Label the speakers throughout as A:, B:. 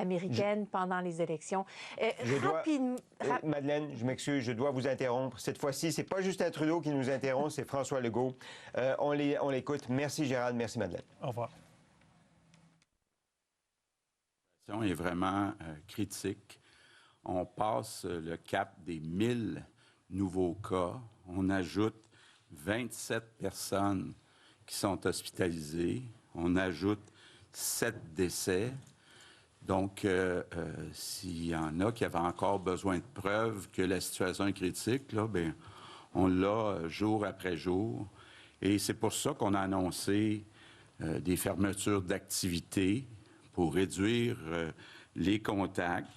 A: américaine pendant les élections.
B: Madeleine, je m'excuse, je dois vous interrompre. Cette fois-ci, c'est pas Justin Trudeau qui nous interrompt, c'est François Legault. On l'écoute. Merci Gérald, merci Madeleine.
C: Au revoir.
D: La situation est vraiment critique. On passe le cap des 1000 nouveaux cas. On ajoute 27 personnes qui sont hospitalisées. On ajoute 7 décès. Donc, s'il y en a qui avaient encore besoin de preuves que la situation est critique, là, bien, on l'a jour après jour. Et c'est pour ça qu'on a annoncé des fermetures d'activités pour réduire les contacts.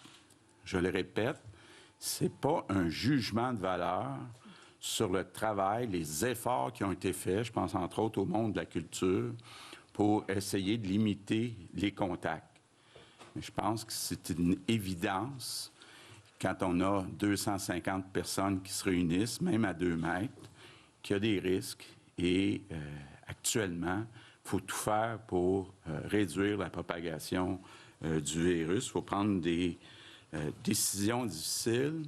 D: Je le répète, ce n'est pas un jugement de valeur sur le travail, les efforts qui ont été faits, je pense entre autres au monde de la culture, pour essayer de limiter les contacts. Mais je pense que c'est une évidence, quand on a 250 personnes qui se réunissent, même à 2 mètres, qu'il y a des risques. Et actuellement, il faut tout faire pour réduire la propagation du virus. Il faut prendre des décisions difficiles.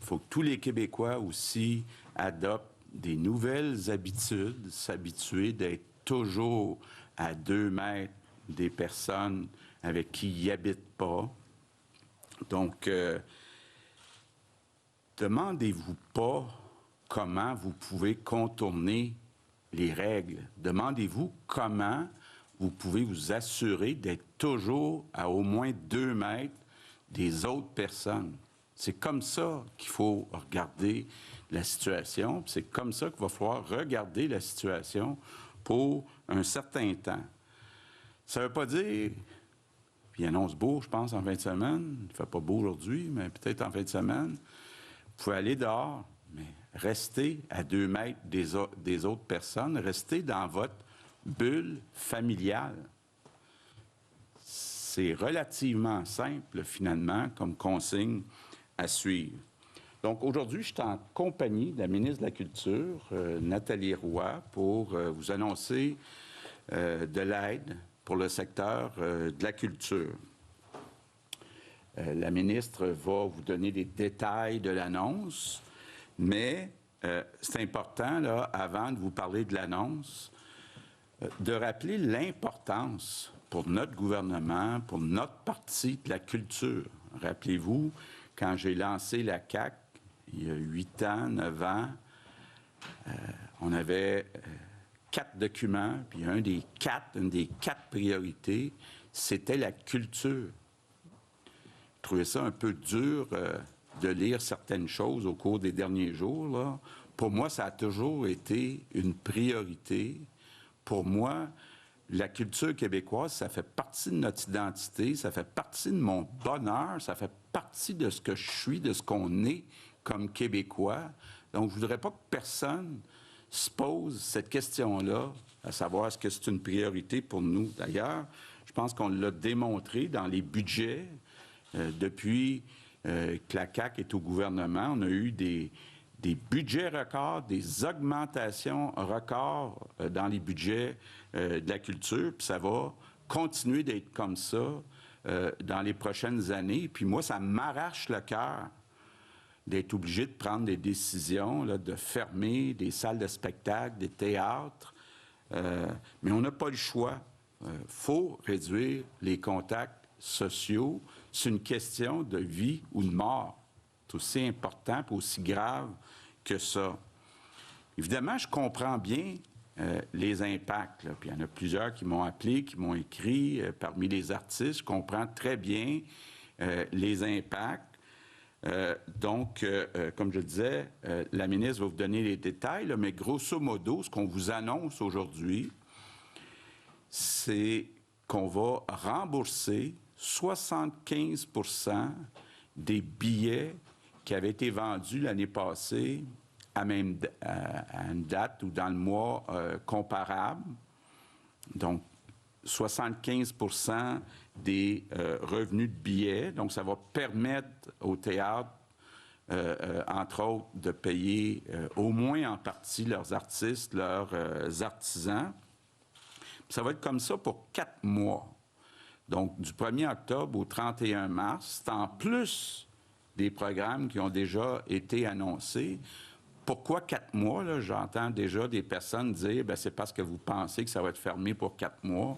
D: Il faut que tous les Québécois aussi adoptent des nouvelles habitudes, s'habituer d'être toujours à 2 mètres des personnes avec qui ils n'habitent pas. Donc, demandez-vous pas comment vous pouvez contourner les règles. Demandez-vous comment vous pouvez vous assurer d'être toujours à au moins 2 mètres des autres personnes. C'est comme ça qu'il faut regarder la situation. C'est comme ça qu'il va falloir regarder la situation pour un certain temps. Ça ne veut pas dire... Puis il annonce beau, je pense, en fin de semaine. Il ne fait pas beau aujourd'hui, mais peut-être en fin de semaine. Vous pouvez aller dehors, mais restez à 2 mètres des autres personnes. Restez dans votre bulle familiale. C'est relativement simple, finalement, comme consigne à suivre. Donc, aujourd'hui, je suis en compagnie de la ministre de la Culture, Nathalie Roy, pour vous annoncer de l'aide pour le secteur de la culture. La ministre va vous donner des détails de l'annonce, mais c'est important, là, avant de vous parler de l'annonce, de rappeler l'importance pour notre gouvernement, pour notre parti de la culture. Rappelez-vous, quand j'ai lancé la CAQ, il y a 8 ans, 9 ans, on avait 4 documents, puis une des 4 priorités, c'était la culture. Je trouvais ça un peu dur de lire certaines choses au cours des derniers jours, là. Pour moi, ça a toujours été une priorité. Pour moi, la culture québécoise, ça fait partie de notre identité, ça fait partie de mon bonheur, ça fait partie de ce que je suis, de ce qu'on est comme Québécois. Donc, je ne voudrais pas que personne se pose cette question-là, à savoir est-ce que c'est une priorité pour nous. D'ailleurs, je pense qu'on l'a démontré dans les budgets. Depuis que la CAQ est au gouvernement, on a eu des budgets records, des augmentations records dans les budgets de la culture, puis ça va continuer d'être comme ça dans les prochaines années. Puis moi, ça m'arrache le cœur d'être obligé de prendre des décisions, là, de fermer des salles de spectacle, des théâtres, mais on n'a pas le choix. Faut réduire les contacts sociaux. C'est une question de vie ou de mort. C'est aussi important et aussi grave que ça. Évidemment, je comprends bien les impacts, là. Puis il y en a plusieurs qui m'ont appelé, qui m'ont écrit parmi les artistes. Je comprends très bien les impacts. Donc, comme je le disais, la ministre va vous donner les détails, là, mais grosso modo, ce qu'on vous annonce aujourd'hui, c'est qu'on va rembourser 75 % des billets qui avaient été vendus l'année passée à une date ou dans le mois comparable. Donc, 75 % des revenus de billets. Donc, ça va permettre au théâtre, entre autres, de payer au moins en partie leurs artistes, leurs artisans. Puis ça va être comme ça pour 4 mois. Donc, du 1er octobre au 31 mars, c'est en plus des programmes qui ont déjà été annoncés. Pourquoi 4 mois? Là? J'entends déjà des personnes dire « c'est parce que vous pensez que ça va être fermé pour 4 mois.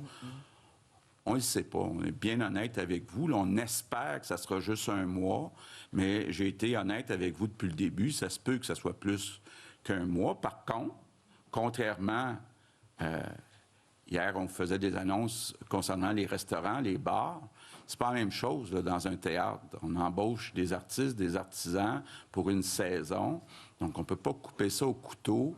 D: On ne le sait pas. On est bien honnête avec vous. Là, on espère que ça sera juste 1 mois, mais j'ai été honnête avec vous depuis le début. Ça se peut que ça soit plus qu'1 mois. Par contre, contrairement, hier, on faisait des annonces concernant les restaurants, les bars. C'est pas la même chose là, dans un théâtre. On embauche des artistes, des artisans pour une saison. Donc, on ne peut pas couper ça au couteau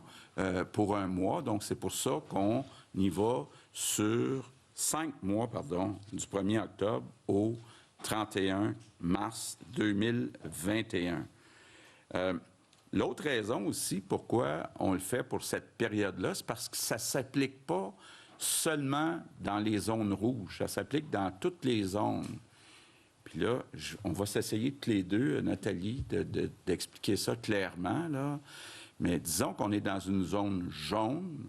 D: pour 1 mois. Donc, c'est pour ça qu'on y va sur 5 mois, du 1er octobre au 31 mars 2021. L'autre raison aussi pourquoi on le fait pour cette période-là, c'est parce que ça ne s'applique pas seulement dans les zones rouges, ça s'applique dans toutes les zones. Puis là, on va s'essayer toutes les deux, Nathalie, d'expliquer ça clairement, là. Mais disons qu'on est dans une zone jaune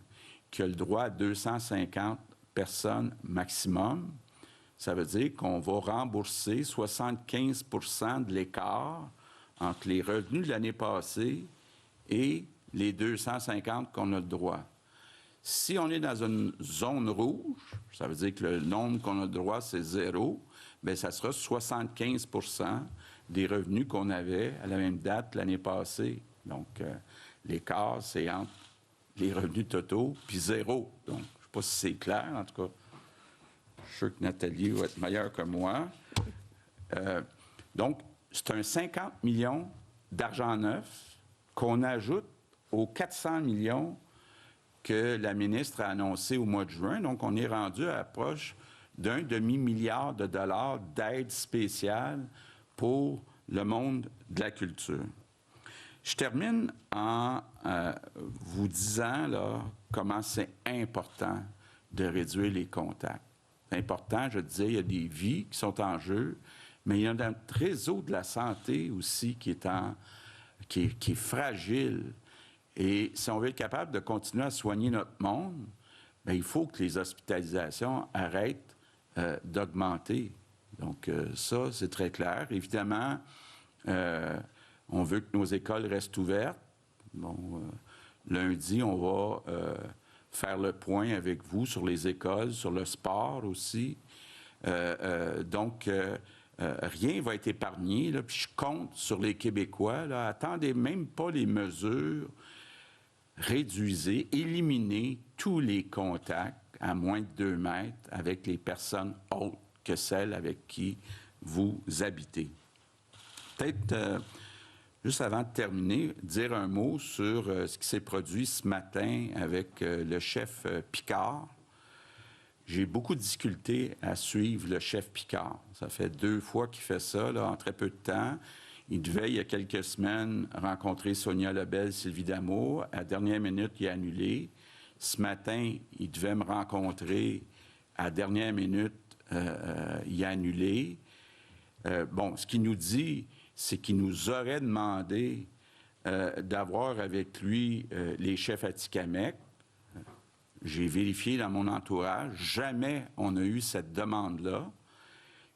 D: qui a le droit à 250 personnes maximum. Ça veut dire qu'on va rembourser 75 de l'écart entre les revenus de l'année passée et les 250 qu'on a le droit. Si on est dans une zone rouge, ça veut dire que le nombre qu'on a le droit, c'est 0, bien, ça sera 75 des revenus qu'on avait à la même date l'année passée. Donc, l'écart, c'est entre les revenus totaux puis 0. Donc, je ne sais pas si c'est clair, en tout cas. Je suis sûr que Nathalie va être meilleure que moi. Donc, c'est un 50 millions d'argent neuf qu'on ajoute aux 400 millions que la ministre a annoncé au mois de juin. Donc, on est rendu à l'approche d'1 demi-milliard de dollars d'aide spéciale pour le monde de la culture. Je termine en vous disant là, comment c'est important de réduire les contacts. C'est important, je disais, il y a des vies qui sont en jeu, mais il y a notre réseau de la santé aussi qui est fragile. Et si on veut être capable de continuer à soigner notre monde, bien, il faut que les hospitalisations arrêtent d'augmenter. Donc, ça, c'est très clair. Évidemment, on veut que nos écoles restent ouvertes. Bon, lundi, on va faire le point avec vous sur les écoles, sur le sport aussi. Donc, rien ne va être épargné. Là, puis je compte sur les Québécois. Là, attendez même pas les mesures. Réduisez, éliminez tous les contacts à moins de 2 mètres avec les personnes autres que celles avec qui vous habitez. Peut-être, juste avant de terminer, dire un mot sur ce qui s'est produit ce matin avec le chef Picard. J'ai beaucoup de difficultés à suivre le chef Picard. Ça fait 2 fois qu'il fait ça, là, en très peu de temps. Il devait, il y a quelques semaines, rencontrer Sonia Lebel, Sylvie Damour. À la dernière minute, il a annulé. Ce matin, il devait me rencontrer. À la dernière minute, il a annulé. Bon, ce qu'il nous dit, c'est qu'il nous aurait demandé d'avoir avec lui les chefs Atikamekw. J'ai vérifié dans mon entourage. Jamais on a eu cette demande-là.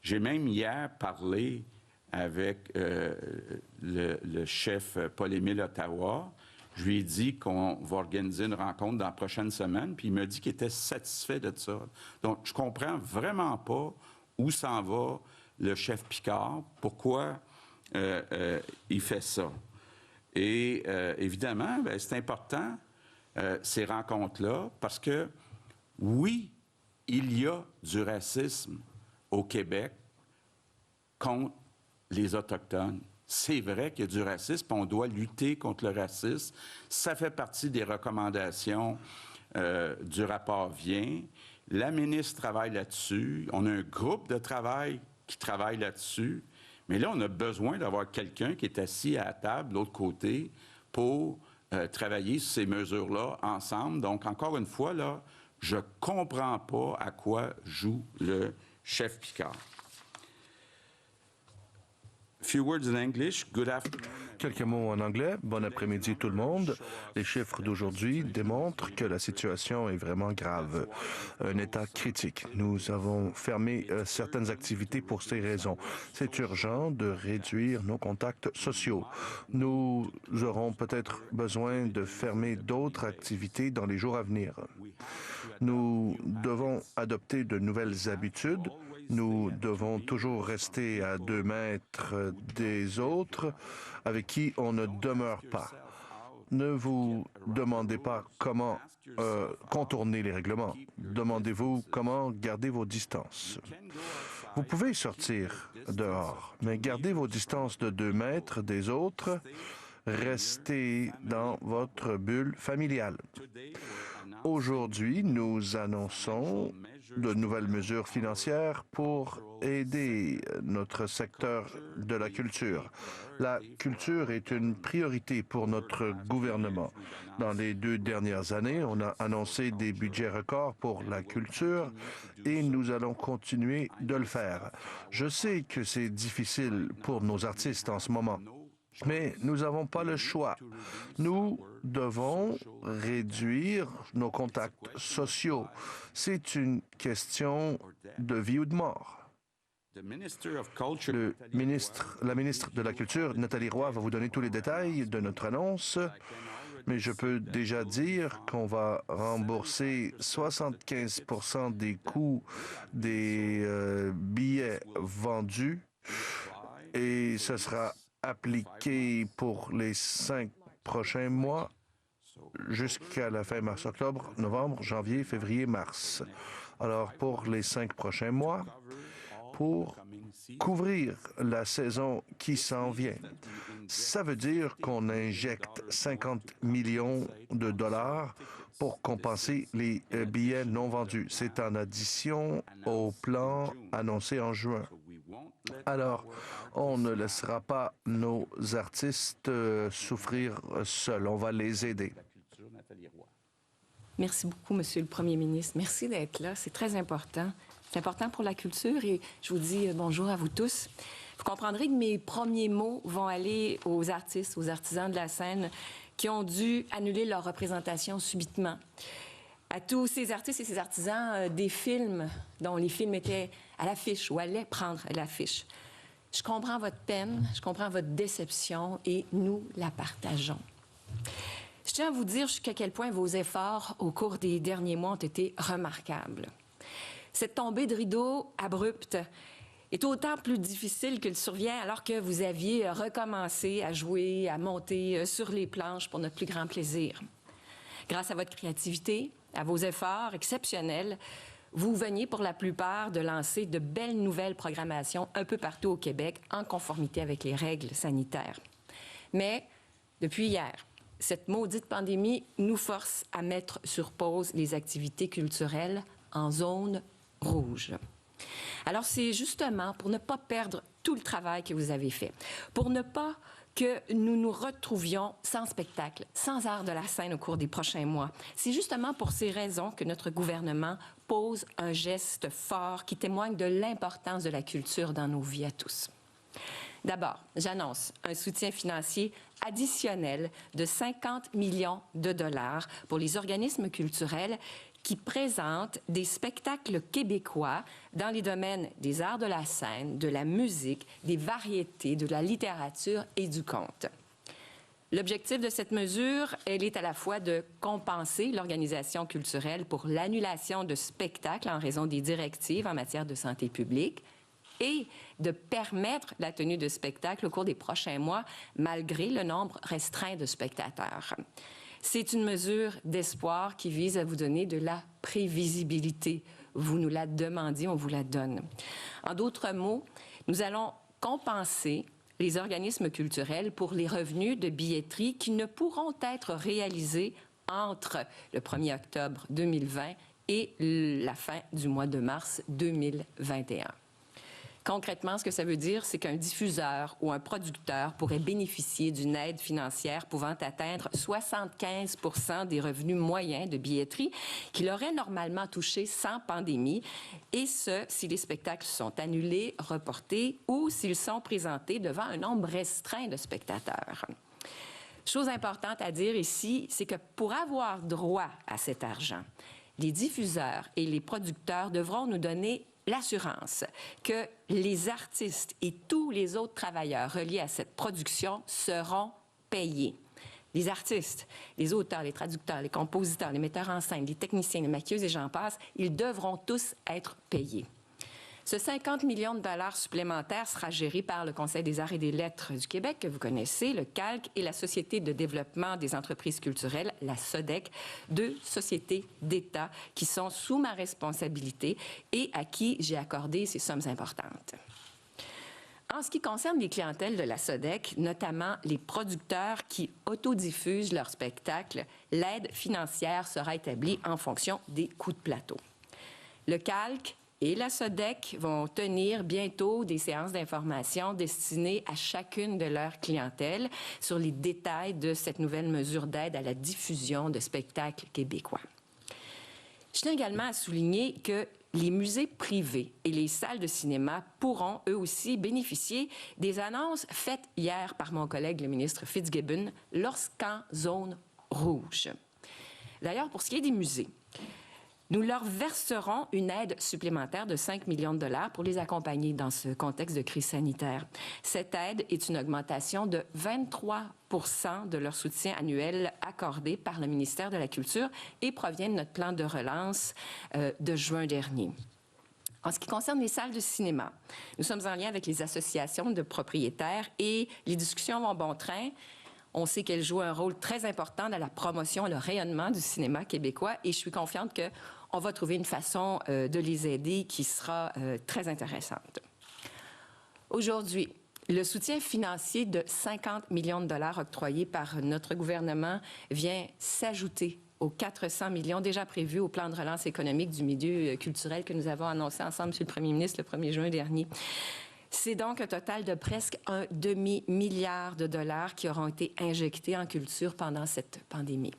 D: J'ai même hier parlé avec le chef Paul-Émile Ottawa. Je lui ai dit qu'on va organiser une rencontre dans la prochaine semaine, puis il m'a dit qu'il était satisfait de ça. Donc, je comprends vraiment pas où s'en va le chef Picard, pourquoi il fait ça. Et évidemment, bien, c'est important, ces rencontres-là, parce que, oui, il y a du racisme au Québec contre les Autochtones. C'est vrai qu'il y a du racisme, on doit lutter contre le racisme. Ça fait partie des recommandations du rapport Vien. La ministre travaille là-dessus. On a un groupe de travail qui travaille là-dessus. Mais là, on a besoin d'avoir quelqu'un qui est assis à la table de l'autre côté pour travailler sur ces mesures-là ensemble. Donc, encore une fois, là, je ne comprends pas à quoi joue le chef Picard. Few words in English. Good afternoon.
C: Quelques mots en anglais. Bon après-midi tout le monde. Les chiffres d'aujourd'hui démontrent que la situation est vraiment grave. Un état critique. Nous avons fermé certaines activités pour ces raisons. C'est urgent de réduire nos contacts sociaux. Nous aurons peut-être besoin de fermer d'autres activités dans les jours à venir. Nous devons adopter de nouvelles habitudes. Nous devons toujours rester à 2 mètres des autres avec qui on ne demeure pas. Ne vous demandez pas comment contourner les règlements. Demandez-vous comment garder vos distances. Vous pouvez sortir dehors, mais gardez vos distances de 2 mètres des autres. Restez dans votre bulle familiale. Aujourd'hui, nous annonçons de nouvelles mesures financières pour aider notre secteur de la culture. La culture est une priorité pour notre gouvernement. Dans les 2 dernières années, on a annoncé des budgets records pour la culture et nous allons continuer de le faire. Je sais que c'est difficile pour nos artistes en ce moment. Mais nous n'avons pas le choix. Nous devons réduire nos contacts sociaux. C'est une question de vie ou de mort. La ministre de la Culture, Nathalie Roy, va vous donner tous les détails de notre annonce, mais je peux déjà dire qu'on va rembourser 75% des coûts des billets vendus et ce sera appliqué pour les 5 prochains mois jusqu'à la fin mars, octobre, novembre, janvier, février, mars. Alors, pour les 5 prochains mois, pour couvrir la saison qui s'en vient, ça veut dire qu'on injecte 50 millions de dollars pour compenser les billets non vendus. C'est en addition au plan annoncé en juin. Alors, on ne laissera pas nos artistes souffrir seuls. On va les aider.
E: Merci beaucoup, Monsieur le Premier ministre. Merci d'être là. C'est très important. C'est important pour la culture et je vous dis bonjour à vous tous. Vous comprendrez que mes premiers mots vont aller aux artistes, aux artisans de la scène qui ont dû annuler leur représentation subitement. À tous ces artistes et ces artisans des films dont les films étaient à l'affiche ou allaient prendre l'affiche. Je comprends votre peine, je comprends votre déception et nous la partageons. Je tiens à vous dire jusqu'à quel point vos efforts au cours des derniers mois ont été remarquables. Cette tombée de rideau abrupte est autant plus difficile qu'elle survient alors que vous aviez recommencé à jouer, à monter sur les planches pour notre plus grand plaisir. Grâce à votre créativité, à vos efforts exceptionnels, vous veniez pour la plupart de lancer de belles nouvelles programmations un peu partout au Québec en conformité avec les règles sanitaires. Mais depuis hier, cette maudite pandémie nous force à mettre sur pause les activités culturelles en zone rouge. Alors c'est justement pour ne pas perdre tout le travail que vous avez fait, pour ne pas que nous nous retrouvions sans spectacle, sans art de la scène au cours des prochains mois. C'est justement pour ces raisons que notre gouvernement pose un geste fort qui témoigne de l'importance de la culture dans nos vies à tous. D'abord, j'annonce un soutien financier additionnel de 50 millions de dollars pour les organismes culturels qui présentent des spectacles québécois dans les domaines des arts de la scène, de la musique, des variétés, de la littérature et du conte. L'objectif de cette mesure, elle est à la fois de compenser l'organisation culturelle pour l'annulation de spectacles en raison des directives en matière de santé publique et de permettre la tenue de spectacles au cours des prochains mois, malgré le nombre restreint de spectateurs. C'est une mesure d'espoir qui vise à vous donner de la prévisibilité. Vous nous la demandiez, on vous la donne. En d'autres mots, nous allons compenser les organismes culturels pour les revenus de billetterie qui ne pourront être réalisés entre le 1er octobre 2020 et la fin du mois de mars 2021. Concrètement, ce que ça veut dire, c'est qu'un diffuseur ou un producteur pourrait bénéficier d'une aide financière pouvant atteindre 75 % des revenus moyens de billetterie qu'il aurait normalement touchés sans pandémie, et ce, si les spectacles sont annulés, reportés ou s'ils sont présentés devant un nombre restreint de spectateurs. Chose importante à dire ici, c'est que pour avoir droit à cet argent, les diffuseurs et les producteurs devront nous donner l'assurance que les artistes et tous les autres travailleurs reliés à cette production seront payés. Les artistes, les auteurs, les traducteurs, les compositeurs, les metteurs en scène, les techniciens, les maquilleuses et j'en passe, ils devront tous être payés. Ce 50 millions de dollars supplémentaires sera géré par le Conseil des arts et des lettres du Québec, que vous connaissez, le CALC, et la Société de développement des entreprises culturelles, la SODEC, deux sociétés d'État qui sont sous ma responsabilité et à qui j'ai accordé ces sommes importantes. En ce qui concerne les clientèles de la SODEC, notamment les producteurs qui autodiffusent leurs spectacles, l'aide financière sera établie en fonction des coûts de plateau. Le CALC et la SODEC vont tenir bientôt des séances d'information destinées à chacune de leurs clientèles sur les détails de cette nouvelle mesure d'aide à la diffusion de spectacles québécois. Je tiens également à souligner que les musées privés et les salles de cinéma pourront, eux aussi, bénéficier des annonces faites hier par mon collègue, le ministre Fitzgibbon, lorsqu'en zone rouge. D'ailleurs, pour ce qui est des musées, nous leur verserons une aide supplémentaire de 5 millions de dollars pour les accompagner dans ce contexte de crise sanitaire. Cette aide est une augmentation de 23 % de leur soutien annuel accordé par le ministère de la Culture et provient de notre plan de relance de juin dernier. En ce qui concerne les salles de cinéma, nous sommes en lien avec les associations de propriétaires et les discussions vont bon train. On sait qu'elles jouent un rôle très important dans la promotion et le rayonnement du cinéma québécois et je suis confiante qu'on va trouver une façon de les aider qui sera très intéressante. Aujourd'hui, le soutien financier de 50 millions de dollars octroyé par notre gouvernement vient s'ajouter aux 400 millions déjà prévus au plan de relance économique du milieu culturel que nous avons annoncé ensemble, Monsieur le Premier ministre, le 1er juin dernier. C'est donc un total de presque un demi-milliard de dollars qui auront été injectés en culture pendant cette pandémie.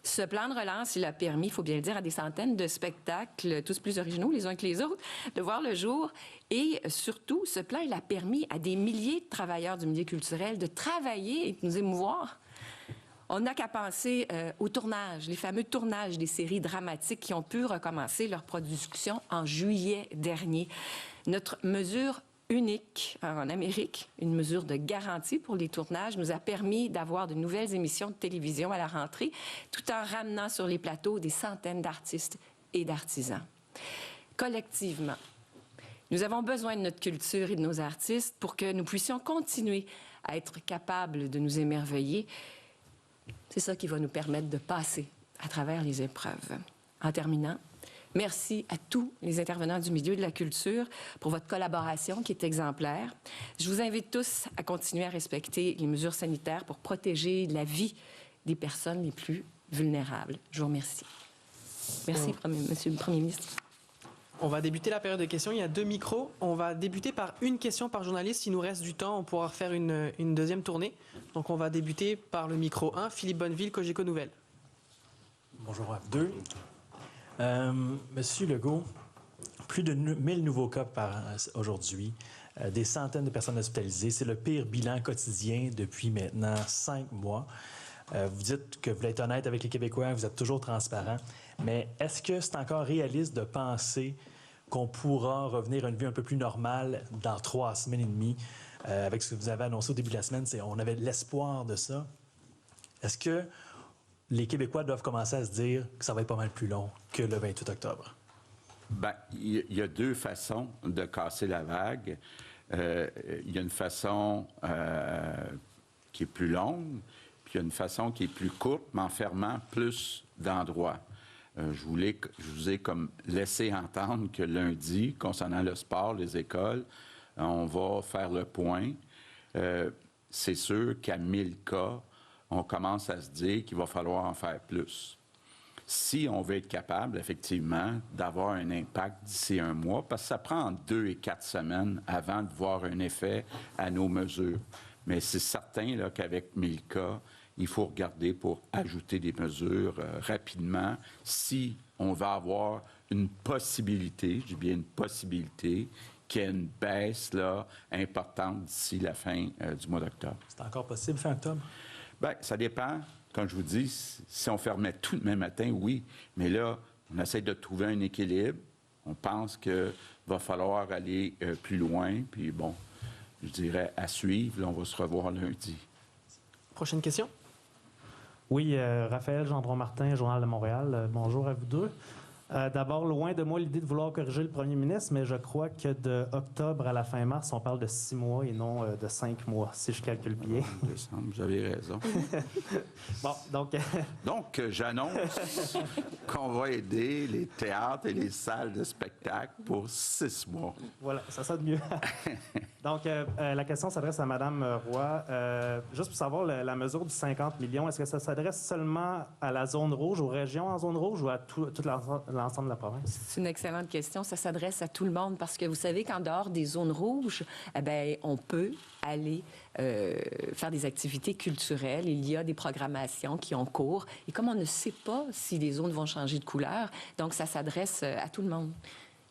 E: Ce plan de relance, il a permis, il faut bien le dire, à des centaines de spectacles, tous plus originaux les uns que les autres, de voir le jour. Et surtout, ce plan, il a permis à des milliers de travailleurs du milieu culturel de travailler et de nous émouvoir. On n'a qu'à penser au tournage, les fameux tournages des séries dramatiques qui ont pu recommencer leur production en juillet dernier. Notre mesure unique en Amérique, une mesure de garantie pour les tournages, nous a permis d'avoir de nouvelles émissions de télévision à la rentrée, tout en ramenant sur les plateaux des centaines d'artistes et d'artisans. Collectivement, nous avons besoin de notre culture et de nos artistes pour que nous puissions continuer à être capables de nous émerveiller. C'est ça qui va nous permettre de passer à travers les épreuves. En terminant, merci à tous les intervenants du milieu de la culture pour votre collaboration qui est exemplaire. Je vous invite tous à continuer à respecter les mesures sanitaires pour protéger la vie des personnes les plus vulnérables. Je vous remercie. Merci, Monsieur le Premier ministre.
F: On va débuter la période de questions. Il y a 2 micros. On va débuter par une question par journaliste. S'il nous reste du temps, on pourra faire une deuxième tournée. Donc, on va débuter par le micro 1. Philippe Bonneville, Cogeco Nouvelles.
G: Bonjour à vous deux. Monsieur Legault, plus de 1000 nouveaux cas aujourd'hui, des centaines de personnes hospitalisées. C'est le pire bilan quotidien depuis maintenant 5 mois. Vous dites que vous voulez être honnête avec les Québécois, vous êtes toujours transparent. Mais est-ce que c'est encore réaliste de penser qu'on pourra revenir à une vie un peu plus normale dans 3 semaines et demie? Avec ce que vous avez annoncé au début de la semaine, on avait l'espoir de ça. Est-ce que les Québécois doivent commencer à se dire que ça va être pas mal plus long que le 28 octobre?
D: Bien, il y a 2 façons de casser la vague. Il y a une façon qui est plus longue, puis il y a une façon qui est plus courte, mais en fermant plus d'endroits. Je vous ai comme laissé entendre que lundi, concernant le sport, les écoles, on va faire le point. C'est sûr qu'à 1000 cas, on commence à se dire qu'il va falloir en faire plus. si on veut être capable, effectivement, d'avoir un impact d'ici un mois, parce que ça prend 2 et 4 semaines avant de voir un effet à nos mesures. Mais c'est certain là, qu'avec Milka, il faut regarder pour ajouter des mesures rapidement si on va avoir une possibilité, je dis bien une possibilité, qu'il y ait une baisse là, importante d'ici la fin du mois d'octobre.
G: C'est encore possible fin octobre?
D: Bien, ça dépend. Comme je vous dis, si on fermait tout demain matin, oui. Mais là, on essaie de trouver un équilibre. On pense qu'il va falloir aller plus loin. Puis bon, je dirais à suivre. Là, on va se revoir lundi.
F: Prochaine question.
H: Oui, Raphaël Gendron-Martin, Journal de Montréal. Bonjour à vous deux. D'abord, loin de moi l'idée de vouloir corriger le premier ministre, mais je crois que de octobre à la fin mars, on parle de 6 mois et non de 5 mois, si je calcule bien.
D: Décembre, vous avez raison.
H: Bon, donc...
D: Donc, j'annonce qu'on va aider les théâtres et les salles de spectacle pour 6 mois.
H: Voilà, ça sonne mieux. Donc, la question s'adresse à Mme Roy. Juste pour savoir, la mesure du 50 millions, est-ce que ça s'adresse seulement à la zone rouge, aux régions en zone rouge ou à tout l'ensemble de la province?
E: C'est une excellente question. Ça s'adresse à tout le monde parce que vous savez qu'en dehors des zones rouges, eh bien, on peut aller faire des activités culturelles. Il y a des programmations qui ont cours. Et comme on ne sait pas si les zones vont changer de couleur, donc ça s'adresse à tout le monde.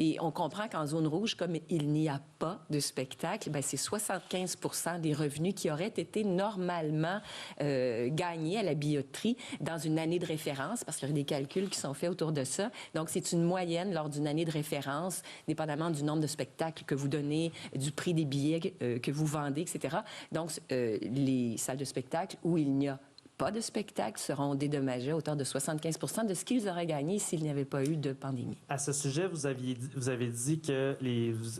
E: Et on comprend qu'en zone rouge, comme il n'y a pas de spectacle, bien, c'est 75 % des revenus qui auraient été normalement gagnés à la billetterie dans une année de référence, parce qu'il y a des calculs qui sont faits autour de ça. Donc, c'est une moyenne lors d'une année de référence, dépendamment du nombre de spectacles que vous donnez, du prix des billets que vous vendez, etc. Donc, les salles de spectacle où il n'y a pas de spectacle seront dédommagés à hauteur de 75 % de ce qu'ils auraient gagné s'il n'y avait pas eu de pandémie.
H: À ce sujet, vous avez dit que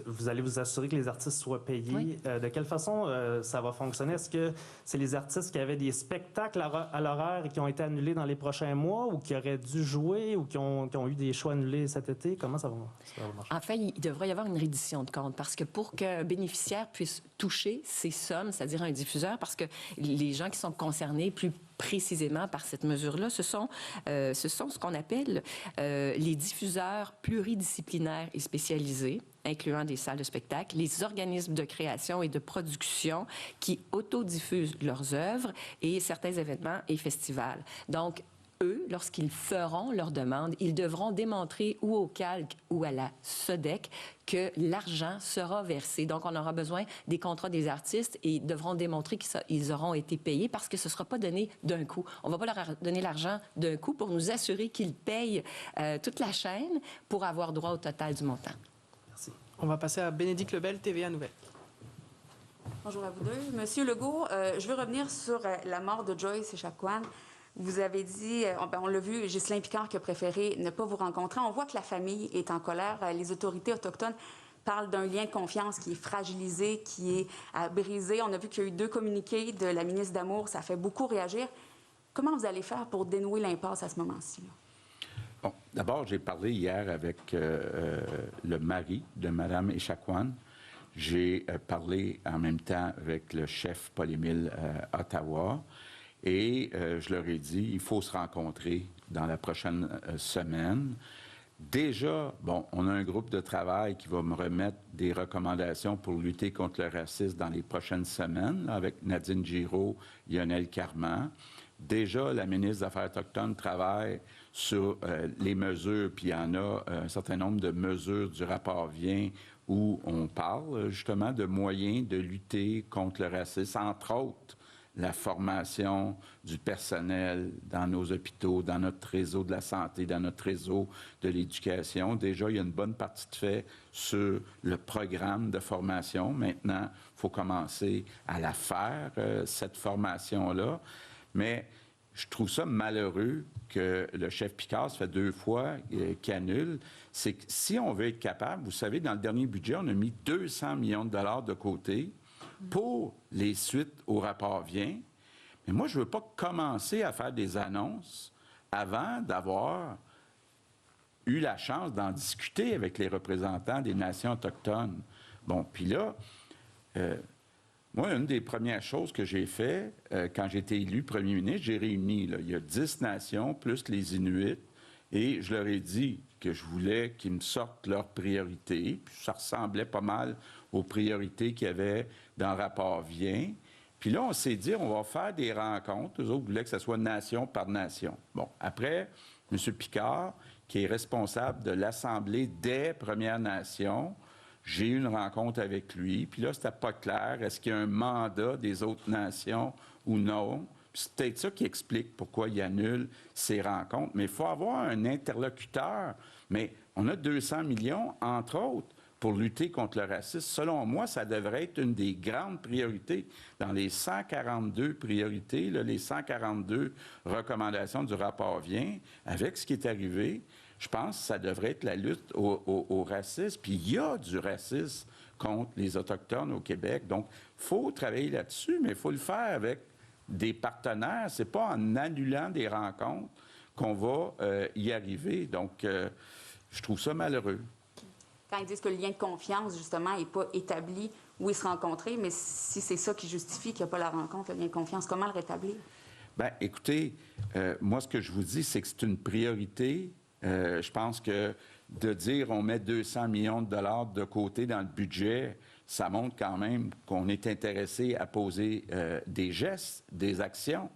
H: vous allez vous assurer que les artistes soient payés.
E: Oui.
H: De quelle façon ça va fonctionner? Est-ce que c'est les artistes qui avaient des spectacles à l'horaire et qui ont été annulés dans les prochains mois ou qui auraient dû jouer ou qui ont eu des choix annulés cet été? Comment ça va marcher?
E: En fait, il devrait y avoir une reddition de compte parce que pour qu'un bénéficiaire puisse toucher ces sommes, c'est-à-dire un diffuseur, parce que les gens qui sont concernés plus précisément par cette mesure-là, ce sont ce qu'on appelle les diffuseurs pluridisciplinaires et spécialisés, incluant des salles de spectacle, les organismes de création et de production qui autodiffusent leurs œuvres et certains événements et festivals. Donc, eux, lorsqu'ils feront leur demande, ils devront démontrer ou au calque ou à la SODEC que l'argent sera versé. Donc, on aura besoin des contrats des artistes et ils devront démontrer qu'ils auront été payés parce que ce ne sera pas donné d'un coup. On ne va pas leur donner l'argent d'un coup pour nous assurer qu'ils payent toute la chaîne pour avoir droit au total du montant.
H: Merci.
F: On va passer à Bénédicte Lebel, TVA Nouvelle.
I: Bonjour à vous deux. Monsieur Legault, je veux revenir sur la mort de Joyce Echaquan. Vous avez dit, on l'a vu, Ghislain Picard qui a préféré ne pas vous rencontrer. On voit que la famille est en colère. Les autorités autochtones parlent d'un lien de confiance qui est fragilisé, qui est brisé. On a vu qu'il y a eu 2 communiqués de la ministre d'Amour. Ça fait beaucoup réagir. Comment vous allez faire pour dénouer l'impasse à ce moment-ci?
D: Bon, d'abord, j'ai parlé hier avec le mari de Mme Echaquan. J'ai parlé en même temps avec le chef Paul-Émile Ottawa. Et je leur ai dit, il faut se rencontrer dans la prochaine semaine. Déjà, bon, on a un groupe de travail qui va me remettre des recommandations pour lutter contre le racisme dans les prochaines semaines, là, avec Nadine Giraud, Lionel Carman. Déjà, la ministre des Affaires autochtones travaille sur les mesures, puis il y en a un certain nombre de mesures du rapport Vien où on parle justement de moyens de lutter contre le racisme, entre autres la formation du personnel dans nos hôpitaux, dans notre réseau de la santé, dans notre réseau de l'éducation. Déjà, il y a une bonne partie de fait sur le programme de formation. Maintenant, il faut commencer à la faire, cette formation-là. Mais je trouve ça malheureux que le chef Picard, ça fait 2 fois qu'il annule. C'est que si on veut être capable, vous savez, dans le dernier budget, on a mis 200 millions de dollars de côté pour les suites au rapport Vien. Mais moi, je ne veux pas commencer à faire des annonces avant d'avoir eu la chance d'en discuter avec les représentants des nations autochtones. Bon, puis là, moi, une des premières choses que j'ai fait quand j'ai été élu premier ministre, j'ai réuni, là, il y a 10 nations, plus les Inuits Et je leur ai dit que je voulais qu'ils me sortent leurs priorités. Puis ça ressemblait pas mal aux priorités qu'il y avait dans le rapport Vien. Puis là, on s'est dit, on va faire des rencontres. Eux autres voulaient que ce soit nation par nation. Bon, après, M. Picard, qui est responsable de l'Assemblée des Premières Nations, j'ai eu une rencontre avec lui. Puis là, c'était pas clair. Est-ce qu'il y a un mandat des autres nations ou non? C'est peut-être ça qui explique pourquoi il annule ces rencontres. Mais il faut avoir un interlocuteur. Mais on a 200 millions, entre autres, pour lutter contre le racisme. Selon moi, ça devrait être une des grandes priorités. Dans les 142 priorités, là, les 142 recommandations du rapport Vien, avec ce qui est arrivé, je pense que ça devrait être la lutte au racisme. Puis il y a du racisme contre les Autochtones au Québec. Donc, il faut travailler là-dessus, mais il faut le faire avec des partenaires. Ce n'est pas en annulant des rencontres qu'on va y arriver. Donc, je trouve ça malheureux.
I: Quand ils disent que le lien de confiance, justement, n'est pas établi où ils se rencontraient, mais si c'est ça qui justifie qu'il n'y a pas la rencontre, le lien de confiance, comment le rétablir?
D: Bien, écoutez, moi, ce que je vous dis, c'est que c'est une priorité. Je pense que de dire on met 200 millions de dollars de côté dans le budget, ça montre quand même qu'on est intéressé à poser des gestes, des actions.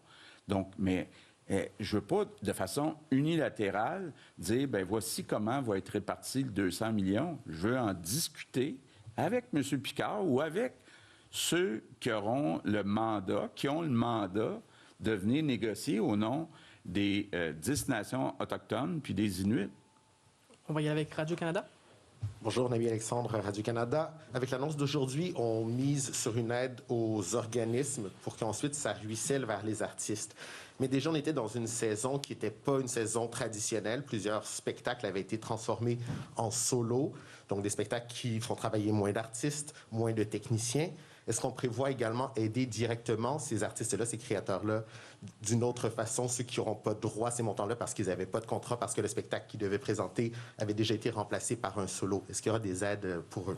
D: Donc, mais je ne veux pas, de façon unilatérale, dire, bien, voici comment va être réparti le 200 millions. Je veux en discuter avec M. Picard ou avec ceux qui auront le mandat, qui ont le mandat de venir négocier au nom des 10 nations autochtones puis des Inuits.
F: On va y aller avec Radio-Canada.
J: Bonjour, Nabi Alexandre, Radio-Canada. Avec l'annonce d'aujourd'hui, on mise sur une aide aux organismes pour qu'ensuite ça ruisselle vers les artistes. Mais déjà, on était dans une saison qui n'était pas une saison traditionnelle. Plusieurs spectacles avaient été transformés en solo, donc des spectacles qui font travailler moins d'artistes, moins de techniciens. Est-ce qu'on prévoit également aider directement ces artistes-là, ces créateurs-là, d'une autre façon, ceux qui n'auront pas droit à ces montants-là parce qu'ils n'avaient pas de contrat, parce que le spectacle qu'ils devaient présenter avait déjà été remplacé par un solo? Est-ce qu'il y aura des aides pour eux?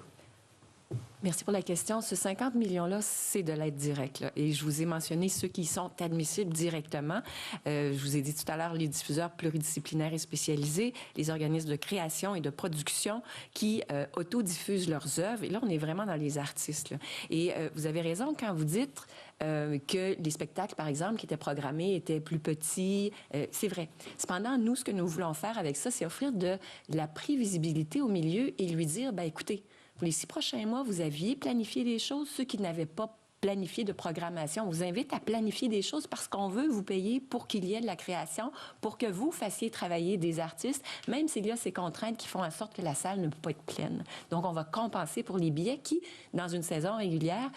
E: Merci pour la question. Ce 50 millions-là, c'est de l'aide directe, là. Et je vous ai mentionné ceux qui sont admissibles directement. Je vous ai dit tout à l'heure les diffuseurs pluridisciplinaires et spécialisés, les organismes de création et de production qui autodiffusent leurs œuvres. Et là, on est vraiment dans les artistes, là. Et vous avez raison quand vous dites que les spectacles, par exemple, qui étaient programmés étaient plus petits. C'est vrai. Cependant, nous, ce que nous voulons faire avec ça, c'est offrir de la prévisibilité au milieu et lui dire, bien, écoutez, pour les 6 prochains mois, vous aviez planifié des choses. Ceux qui n'avaient pas planifié de programmation, on vous invite à planifier des choses parce qu'on veut vous payer pour qu'il y ait de la création, pour que vous fassiez travailler des artistes, même s'il y a ces contraintes qui font en sorte que la salle ne peut pas être pleine. Donc, on va compenser pour les billets qui, dans une saison régulière,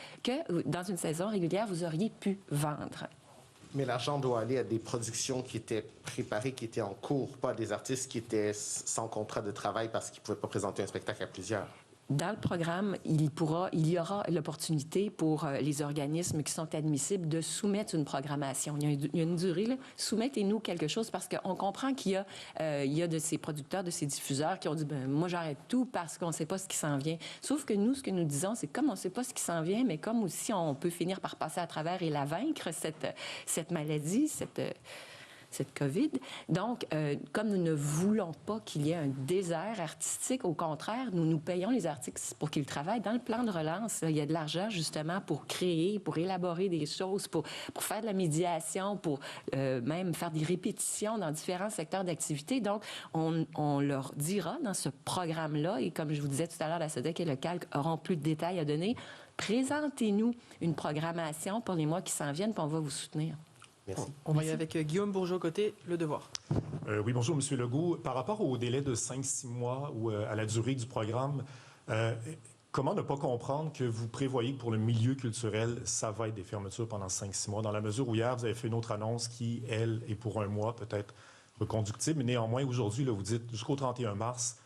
E: vous auriez pu vendre.
J: Mais l'argent doit aller à des productions qui étaient préparées, qui étaient en cours, pas à des artistes qui étaient sans contrat de travail parce qu'ils ne pouvaient pas présenter un spectacle à plusieurs.
E: Dans le programme, il y aura l'opportunité pour les organismes qui sont admissibles de soumettre une programmation. Il y a une durée, là. Soumettez-nous quelque chose parce qu'on comprend qu'il y a de ces producteurs, de ces diffuseurs qui ont dit, ben moi, j'arrête tout parce qu'on ne sait pas ce qui s'en vient. Sauf que nous, ce que nous disons, c'est comme on ne sait pas ce qui s'en vient, mais comme aussi on peut finir par passer à travers et la vaincre, cette maladie, cette COVID. Donc, comme nous ne voulons pas qu'il y ait un désert artistique, au contraire, nous payons les artistes pour qu'ils travaillent. Dans le plan de relance, il y a de l'argent, justement, pour créer, pour élaborer des choses, pour faire de la médiation, pour même faire des répétitions dans différents secteurs d'activité. Donc, on leur dira dans ce programme-là, et comme je vous disais tout à l'heure, la SODEC et le CALC auront plus de détails à donner, présentez-nous une programmation pour les mois qui s'en viennent, puis on va vous soutenir.
J: Merci.
F: On va y aller avec Guillaume Bourgeot-Côté, Le Devoir.
K: Oui, bonjour, M. Legault. Par rapport au délai de 5-6 mois ou à la durée du programme, comment ne pas comprendre que vous prévoyez que pour le milieu culturel, ça va être des fermetures pendant 5-6 mois, dans la mesure où hier, vous avez fait une autre annonce qui, elle, est pour un mois peut-être reconductible, mais néanmoins, aujourd'hui, là, vous dites jusqu'au 31 mars,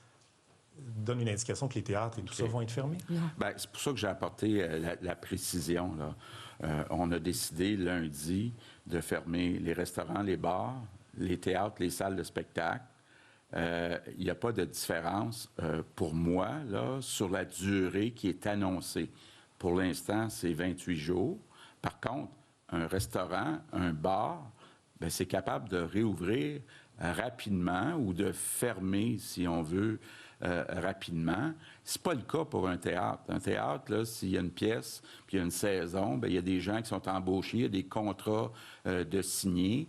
K: donne une indication que les théâtres et tout ça vont être fermés?
D: Bien, c'est pour ça que j'ai apporté la précision, là. On a décidé lundi de fermer les restaurants, les bars, les théâtres, les salles de spectacle. Il n'y a pas de différence pour moi là, sur la durée qui est annoncée. Pour l'instant, c'est 28 jours. Par contre, un restaurant, un bar, bien, c'est capable de réouvrir rapidement ou de fermer, si on veut, rapidement. C'est pas le cas pour un théâtre. Un théâtre, là, s'il y a une pièce, puis il y a une saison, bien, il y a des gens qui sont embauchés, il y a des contrats de signés.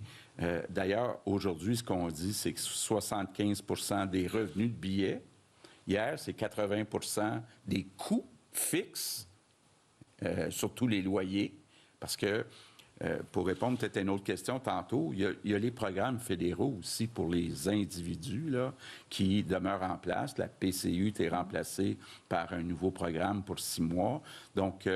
D: D'ailleurs, aujourd'hui, ce qu'on dit, c'est que 75 des revenus de billets, hier, c'est 80 des coûts fixes, surtout les loyers, parce que, pour répondre peut-être à une autre question tantôt, il y a les programmes fédéraux aussi pour les individus là, qui demeurent en place. La PCU est remplacée par un nouveau programme pour 6 mois. Donc,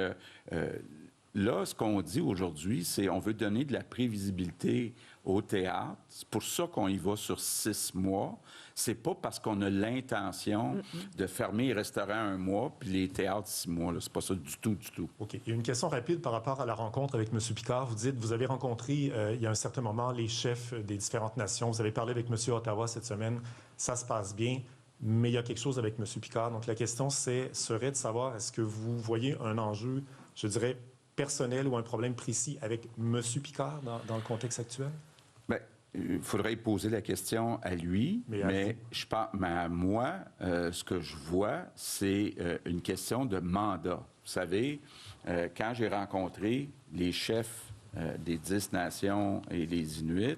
D: là, ce qu'on dit aujourd'hui, c'est qu'on veut donner de la prévisibilité au théâtre. C'est pour ça qu'on y va sur 6 mois. C'est pas parce qu'on a l'intention de fermer les restaurants 1 mois puis les théâtres 6 mois. C'est pas ça du tout, du tout.
K: OK. Il y a une question rapide par rapport à la rencontre avec M. Picard. Vous dites, vous avez rencontré il y a un certain moment les chefs des différentes nations. Vous avez parlé avec M. Ottawa cette semaine. Ça se passe bien, mais il y a quelque chose avec M. Picard. Donc la question serait de savoir, est-ce que vous voyez un enjeu, je dirais, personnel ou un problème précis avec M. Picard dans le contexte actuel?
D: Bien, il faudrait poser la question à lui, mais je pense, moi, ce que je vois, c'est une question de mandat. Vous savez, quand j'ai rencontré les chefs des 10 nations et les Inuits,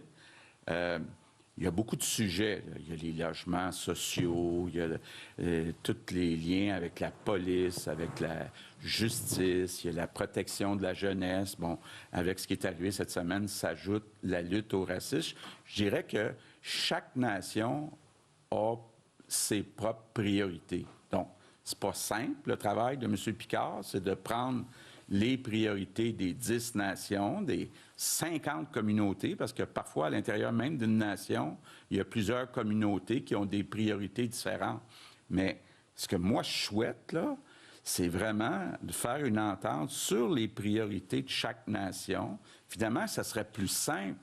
D: il y a beaucoup de sujets. Il y a les logements sociaux, il y a tous les liens avec la police, avec la justice, il y a la protection de la jeunesse. Bon, avec ce qui est arrivé cette semaine, s'ajoute la lutte au racisme. Je dirais que chaque nation a ses propres priorités. Donc, c'est pas simple, le travail de M. Picard, c'est de prendre les priorités des 10 nations, des 50 communautés, parce que parfois, à l'intérieur même d'une nation, il y a plusieurs communautés qui ont des priorités différentes. Mais ce que moi, je souhaite, là, c'est vraiment de faire une entente sur les priorités de chaque nation. Finalement, ça serait plus simple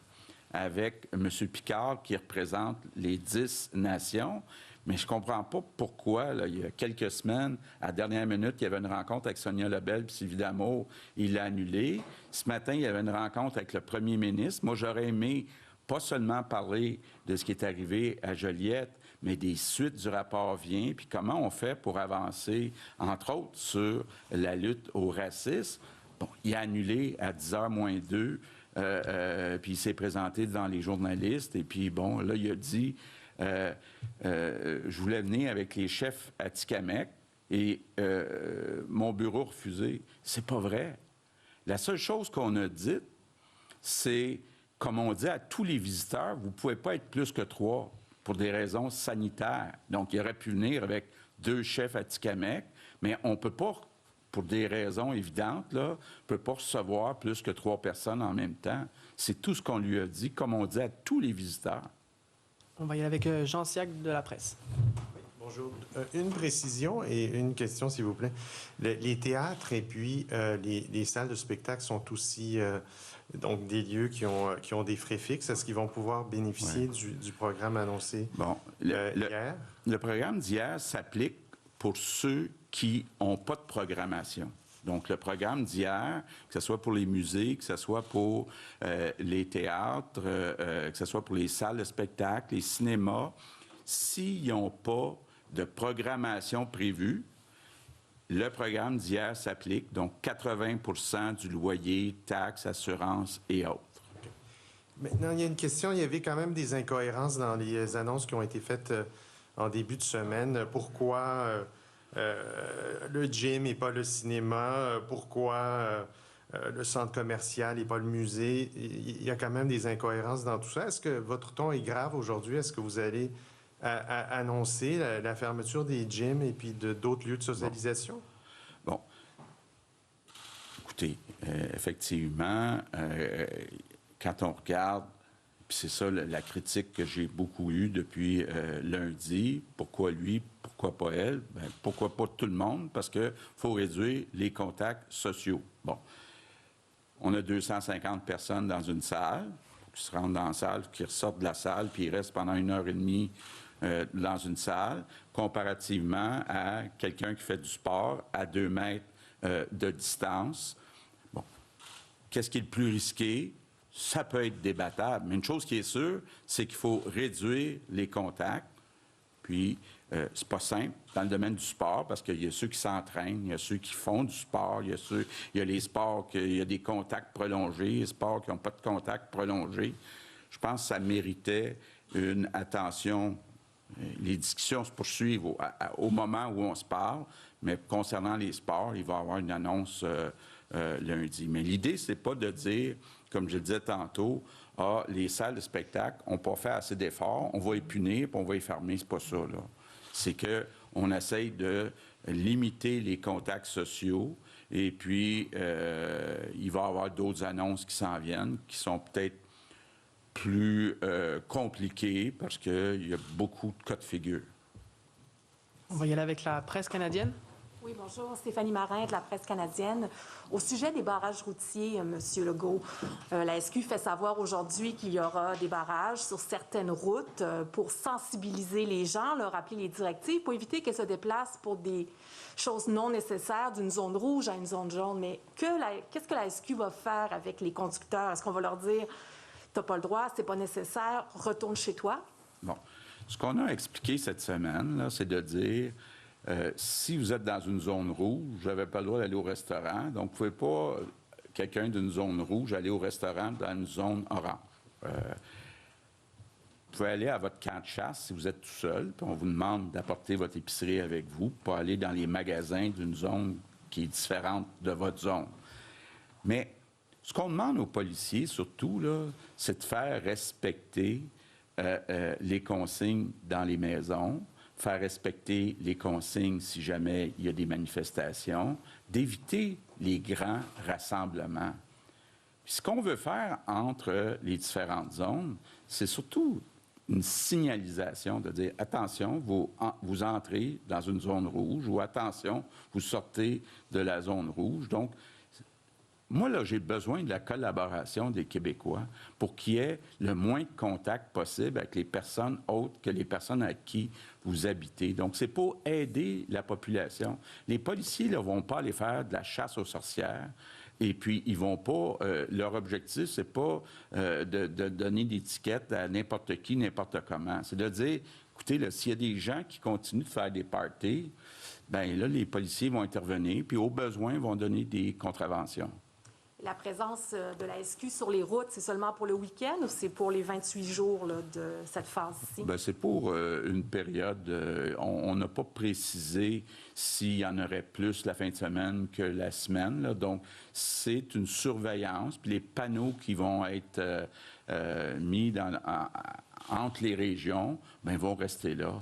D: avec M. Picard qui représente les 10 nations. Mais je ne comprends pas pourquoi, là, il y a quelques semaines, à la dernière minute, il y avait une rencontre avec Sonia Lebel et Sylvie Damour. Il l'a annulée. Ce matin, il y avait une rencontre avec le premier ministre. Moi, j'aurais aimé pas seulement parler de ce qui est arrivé à Joliette, mais des suites du rapport Vien, puis comment on fait pour avancer, entre autres, sur la lutte au racisme. Bon, il a annulé à 10h moins 2, puis il s'est présenté devant les journalistes, et puis, bon, là, il a dit... je voulais venir avec les chefs à Tikamek et mon bureau refusé. C'est pas vrai. La seule chose qu'on a dite, c'est, comme on dit à tous les visiteurs, vous pouvez pas être plus que 3 pour des raisons sanitaires. Donc, il aurait pu venir avec 2 chefs à Tikamek, mais on peut pas, pour des raisons évidentes, là, on peut pas recevoir plus que 3 personnes en même temps. C'est tout ce qu'on lui a dit, comme on dit à tous les visiteurs.
F: On va y aller avec Jean Siac de la presse.
L: Bonjour. Une précision et une question, s'il vous plaît. Les théâtres et puis les salles de spectacle sont aussi donc des lieux qui ont des frais fixes. Est-ce qu'ils vont pouvoir bénéficier du programme annoncé hier?
D: Le programme d'hier s'applique pour ceux qui n'ont pas de programmation. Donc, le programme d'hier, que ce soit pour les musées, que ce soit pour les théâtres, que ce soit pour les salles de spectacle, les cinémas, s'ils n'ont pas de programmation prévue, le programme d'hier s'applique, donc 80 du loyer, taxes, assurances et autres.
L: Okay. Maintenant, il y a une question. Il y avait quand même des incohérences dans les annonces qui ont été faites en début de semaine. Pourquoi... le gym et pas le cinéma, pourquoi le centre commercial et pas le musée. Il y a quand même des incohérences dans tout ça. Est-ce que votre ton est grave aujourd'hui? Est-ce que vous allez annoncer la fermeture des gyms et puis d'autres lieux de socialisation?
D: Bon. Écoutez, effectivement, quand on regarde, puis c'est ça la critique que j'ai beaucoup eue depuis lundi. Pourquoi lui? Pourquoi pas elle? Bien, pourquoi pas tout le monde? Parce qu'il faut réduire les contacts sociaux. Bon. On a 250 personnes dans une salle, qui se rendent dans la salle, qui ressortent de la salle, puis ils restent pendant 1h30 dans une salle, comparativement à quelqu'un qui fait du sport à 2 mètres de distance. Bon. Qu'est-ce qui est le plus risqué? ça peut être débattable. Mais une chose qui est sûre, c'est qu'il faut réduire les contacts. Puis, c'est pas simple dans le domaine du sport parce qu'il y a ceux qui s'entraînent, il y a ceux qui font du sport, il y a les sports il y a des contacts prolongés, les sports qui n'ont pas de contacts prolongés. Je pense que ça méritait une attention. Les discussions se poursuivent au moment où on se parle, mais concernant les sports, il va y avoir une annonce lundi. Mais l'idée, c'est pas de dire, comme je le disais tantôt, les salles de spectacle n'ont pas fait assez d'efforts, on va les punir, puis on va les fermer. C'est pas ça, là. C'est qu'on essaye de limiter les contacts sociaux, et puis il va y avoir d'autres annonces qui s'en viennent, qui sont peut-être plus compliquées, parce qu'il y a beaucoup de cas de figure.
F: On va y aller avec la presse canadienne.
M: Oui, bonjour. Stéphanie Marin de la presse canadienne. Au sujet des barrages routiers, M. Legault, la SQ fait savoir aujourd'hui qu'il y aura des barrages sur certaines routes pour sensibiliser les gens, leur rappeler les directives, pour éviter qu'elles se déplacent pour des choses non nécessaires d'une zone rouge à une zone jaune. Mais qu'est-ce que la SQ va faire avec les conducteurs? Est-ce qu'on va leur dire « t'as pas le droit, c'est pas nécessaire, retourne chez toi ».
D: Bon. Ce qu'on a expliqué cette semaine, là, c'est de dire... si vous êtes dans une zone rouge, vous n'avez pas le droit d'aller au restaurant. Donc, vous ne pouvez pas, quelqu'un d'une zone rouge, aller au restaurant dans une zone orange. Vous pouvez aller à votre camp de chasse si vous êtes tout seul, puis on vous demande d'apporter votre épicerie avec vous, pas aller dans les magasins d'une zone qui est différente de votre zone. Mais ce qu'on demande aux policiers, surtout, là, c'est de faire respecter les consignes dans les maisons, faire respecter les consignes si jamais il y a des manifestations, d'éviter les grands rassemblements. Puis ce qu'on veut faire entre les différentes zones, c'est surtout une signalisation de dire, attention, vous entrez dans une zone rouge, ou attention, vous sortez de la zone rouge. Donc, moi, là, j'ai besoin de la collaboration des Québécois pour qu'il y ait le moins de contact possible avec les personnes autres que les personnes avec qui vous habitez. Donc, c'est pour aider la population. Les policiers ne vont pas aller faire de la chasse aux sorcières. Et puis, ils vont pas... leur objectif, c'est pas de donner des étiquettes à n'importe qui, n'importe comment. C'est de dire, écoutez, s'il y a des gens qui continuent de faire des parties, bien là, les policiers vont intervenir, puis au besoin, vont donner des contraventions.
M: La présence de la SQ sur les routes, c'est seulement pour le week-end ou c'est pour les 28 jours là, de cette phase-ci?
D: Bien, c'est pour une période. On n'a pas précisé s'il y en aurait plus la fin de semaine que la semaine. Là. Donc, c'est une surveillance. Puis les panneaux qui vont être mis entre les régions, bien, vont rester là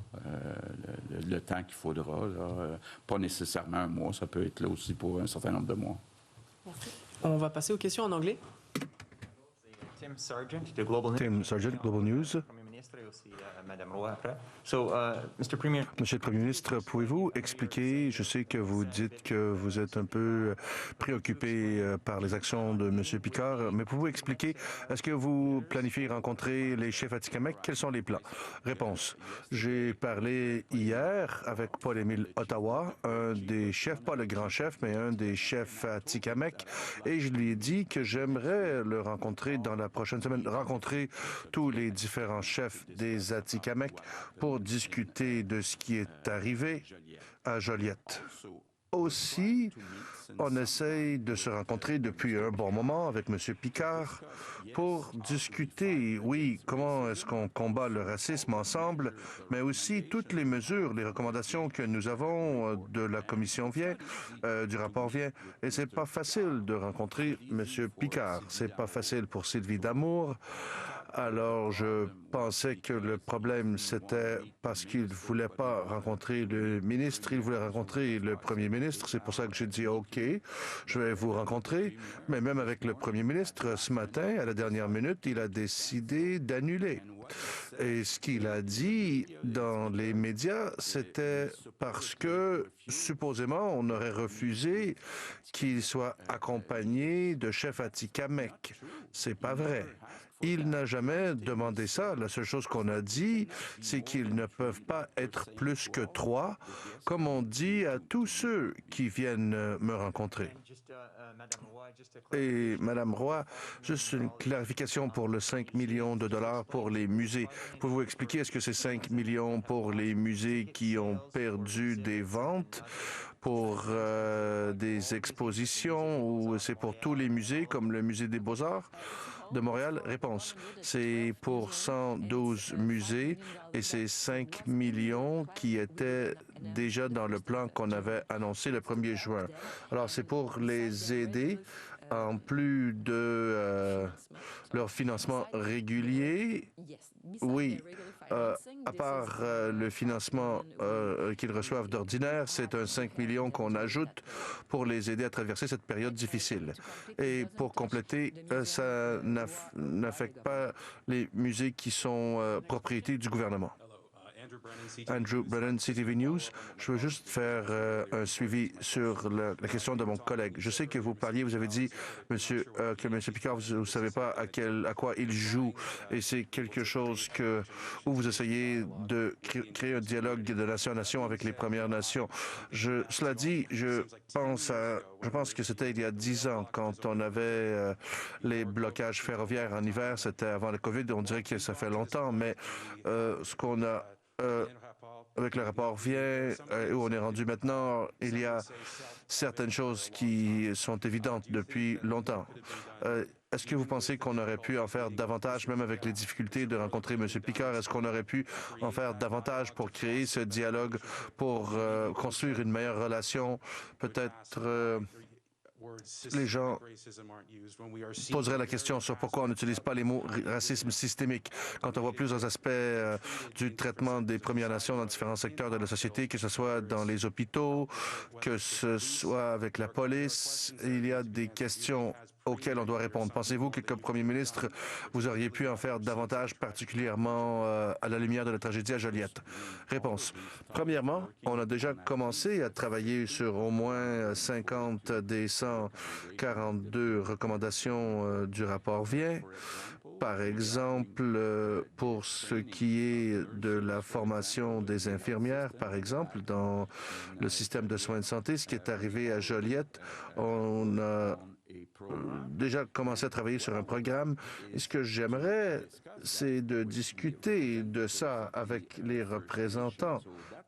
D: le temps qu'il faudra. Là. Pas nécessairement un mois. Ça peut être là aussi pour un certain nombre de mois.
M: Merci.
F: On va passer aux questions en anglais.
N: Tim Sargent de Global News.
C: Tim Sargent, Global News.
N: Premier ministre et aussi Madame Roy après. So, Mr. Premier.
C: Monsieur le Premier ministre, pouvez-vous expliquer, je sais que vous dites que vous êtes un peu préoccupé par les actions de Monsieur Picard, mais pouvez-vous expliquer, est-ce que vous planifiez rencontrer les chefs Atikamekw? Quels sont les plans? Réponse. J'ai parlé hier avec Paul-Émile Ottawa, un des chefs, pas le grand chef, mais un des chefs Atikamekw, et je lui ai dit que j'aimerais le rencontrer dans la prochaine semaine, rencontrer tous les différents chefs des Atikamekw pour discuter de ce qui est arrivé à Joliette. Aussi, on essaye de se rencontrer depuis un bon moment avec M. Picard pour discuter, oui, comment est-ce qu'on combat le racisme ensemble, mais aussi toutes les mesures, les recommandations que nous avons de la commission du rapport vient. Et c'est pas facile de rencontrer M. Picard. C'est pas facile pour Sylvie Damour. Alors, je pensais que le problème, c'était parce qu'il ne voulait pas rencontrer le ministre, il voulait rencontrer le premier ministre. C'est pour ça que j'ai dit, OK, je vais vous rencontrer. Mais même avec le premier ministre, ce matin, à la dernière minute, il a décidé d'annuler. Et ce qu'il a dit dans les médias, c'était parce que, supposément, on aurait refusé qu'il soit accompagné de chefs Atikamekw. C'est pas vrai. Il n'a jamais demandé ça. La seule chose qu'on a dit, c'est qu'ils ne peuvent pas être plus que 3, comme on dit à tous ceux qui viennent me rencontrer. Et Madame Roy, juste une clarification pour le 5 millions de dollars pour les musées. Pouvez-vous expliquer, est-ce que c'est 5 millions pour les musées qui ont perdu des ventes pour des expositions ou c'est pour tous les musées comme le Musée des Beaux-Arts de Montréal? Réponse. C'est pour 112 musées et c'est 5 millions qui étaient déjà dans le plan qu'on avait annoncé le 1er juin. Alors, c'est pour les aider en plus de leur financement régulier. Oui, à part le financement qu'ils reçoivent d'ordinaire, c'est un 5 millions qu'on ajoute pour les aider à traverser cette période difficile. Et pour compléter, ça n'affecte pas les musées qui sont propriété du gouvernement. Andrew Brennan, CTV News. Je veux juste faire un suivi sur la question de mon collègue. Je sais que vous parliez, vous avez dit, que M. Picard, vous ne savez pas à quoi il joue, et c'est quelque chose où vous essayez de créer un dialogue de nation à nation avec les Premières Nations. Cela dit, je pense que c'était il y a 10 ans, quand on avait les blocages ferroviaires en hiver, c'était avant la COVID, on dirait que ça fait longtemps, mais ce qu'on a avec le rapport vient, où on est rendu maintenant, il y a certaines choses qui sont évidentes depuis longtemps. Est-ce que vous pensez qu'on aurait pu en faire davantage, même avec les difficultés de rencontrer M. Picard? Est-ce qu'on aurait pu en faire davantage pour créer ce dialogue, pour construire une meilleure relation? Peut-être les gens poseraient la question sur pourquoi on n'utilise pas les mots racisme systémique quand on voit plusieurs aspects du traitement des Premières Nations dans différents secteurs de la société, que ce soit dans les hôpitaux, que ce soit avec la police. Il y a des questions auxquelles on doit répondre. Pensez-vous que, comme Premier ministre, vous auriez pu en faire davantage, particulièrement à la lumière de la tragédie à Joliette? Réponse. Premièrement, on a déjà commencé à travailler sur au moins 50 des 142 recommandations du rapport Vien. Par exemple, pour ce qui est de la formation des infirmières, par exemple, dans le système de soins de santé, ce qui est arrivé à Joliette, on a déjà commencé à travailler sur un programme. Et ce que j'aimerais, c'est de discuter de ça avec les représentants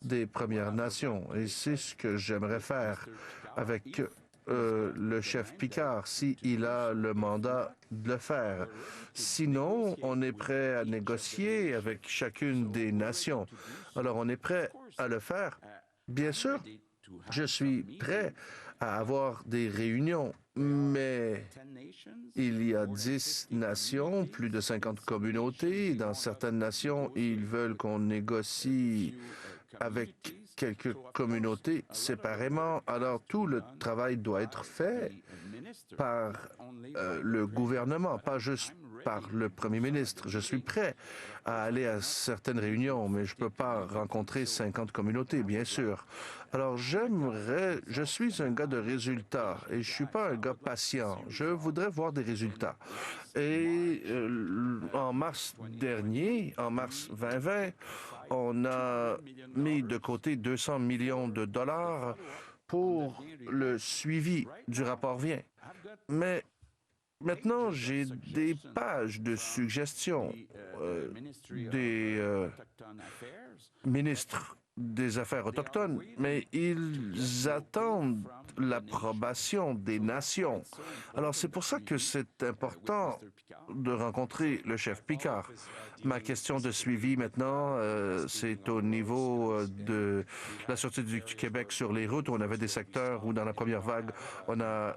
C: des Premières Nations. Et c'est ce que j'aimerais faire avec le chef Picard, s'il a le mandat de le faire. Sinon, on est prêt à négocier avec chacune des nations. Alors, on est prêt à le faire. Bien sûr, je suis prêt à avoir des réunions, mais il y a 10 nations, plus de 50 communautés. Dans certaines nations, ils veulent qu'on négocie avec quelques communautés séparément. Alors, tout le travail doit être fait par le gouvernement, pas juste par le Premier ministre. Je suis prêt à aller à certaines réunions, mais je ne peux pas rencontrer 50 communautés, bien sûr. Alors, je suis un gars de résultats et je ne suis pas un gars patient. Je voudrais voir des résultats. Et en mars dernier, en mars 2020, on a mis de côté 200 millions de dollars pour le suivi du rapport Vien. Mais maintenant, j'ai des pages de suggestions des ministres des Affaires autochtones, mais ils attendent l'approbation des nations. Alors, c'est pour ça que c'est important de rencontrer le chef Picard. Ma question de suivi maintenant, c'est au niveau de la Sûreté du Québec sur les routes, où on avait des secteurs où, dans la première vague, on a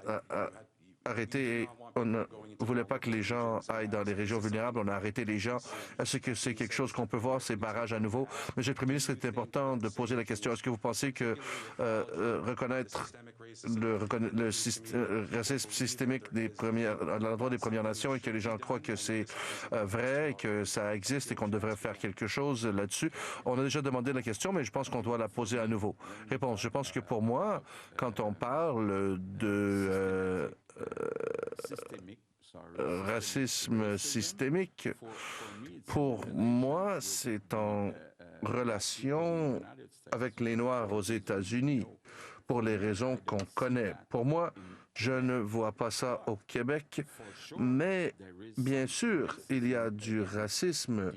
C: arrêté, on ne voulait pas que les gens aillent dans les régions vulnérables, on a arrêté les gens. Est-ce que c'est quelque chose qu'on peut voir, ces barrages à nouveau? Monsieur le Premier ministre, c'est important de poser la question. Est-ce que vous pensez que reconnaître le racisme systémique à l'endroit des Premières Nations et que les gens croient que c'est vrai, et que ça existe et qu'on devrait faire quelque chose là-dessus? On a déjà demandé la question, mais je pense qu'on doit la poser à nouveau. Réponse. Je pense que pour moi, quand on parle de racisme systémique, pour moi, c'est en relation avec les Noirs aux États-Unis, pour les raisons qu'on connaît. Pour moi, je ne vois pas ça au Québec, mais bien sûr, il y a du racisme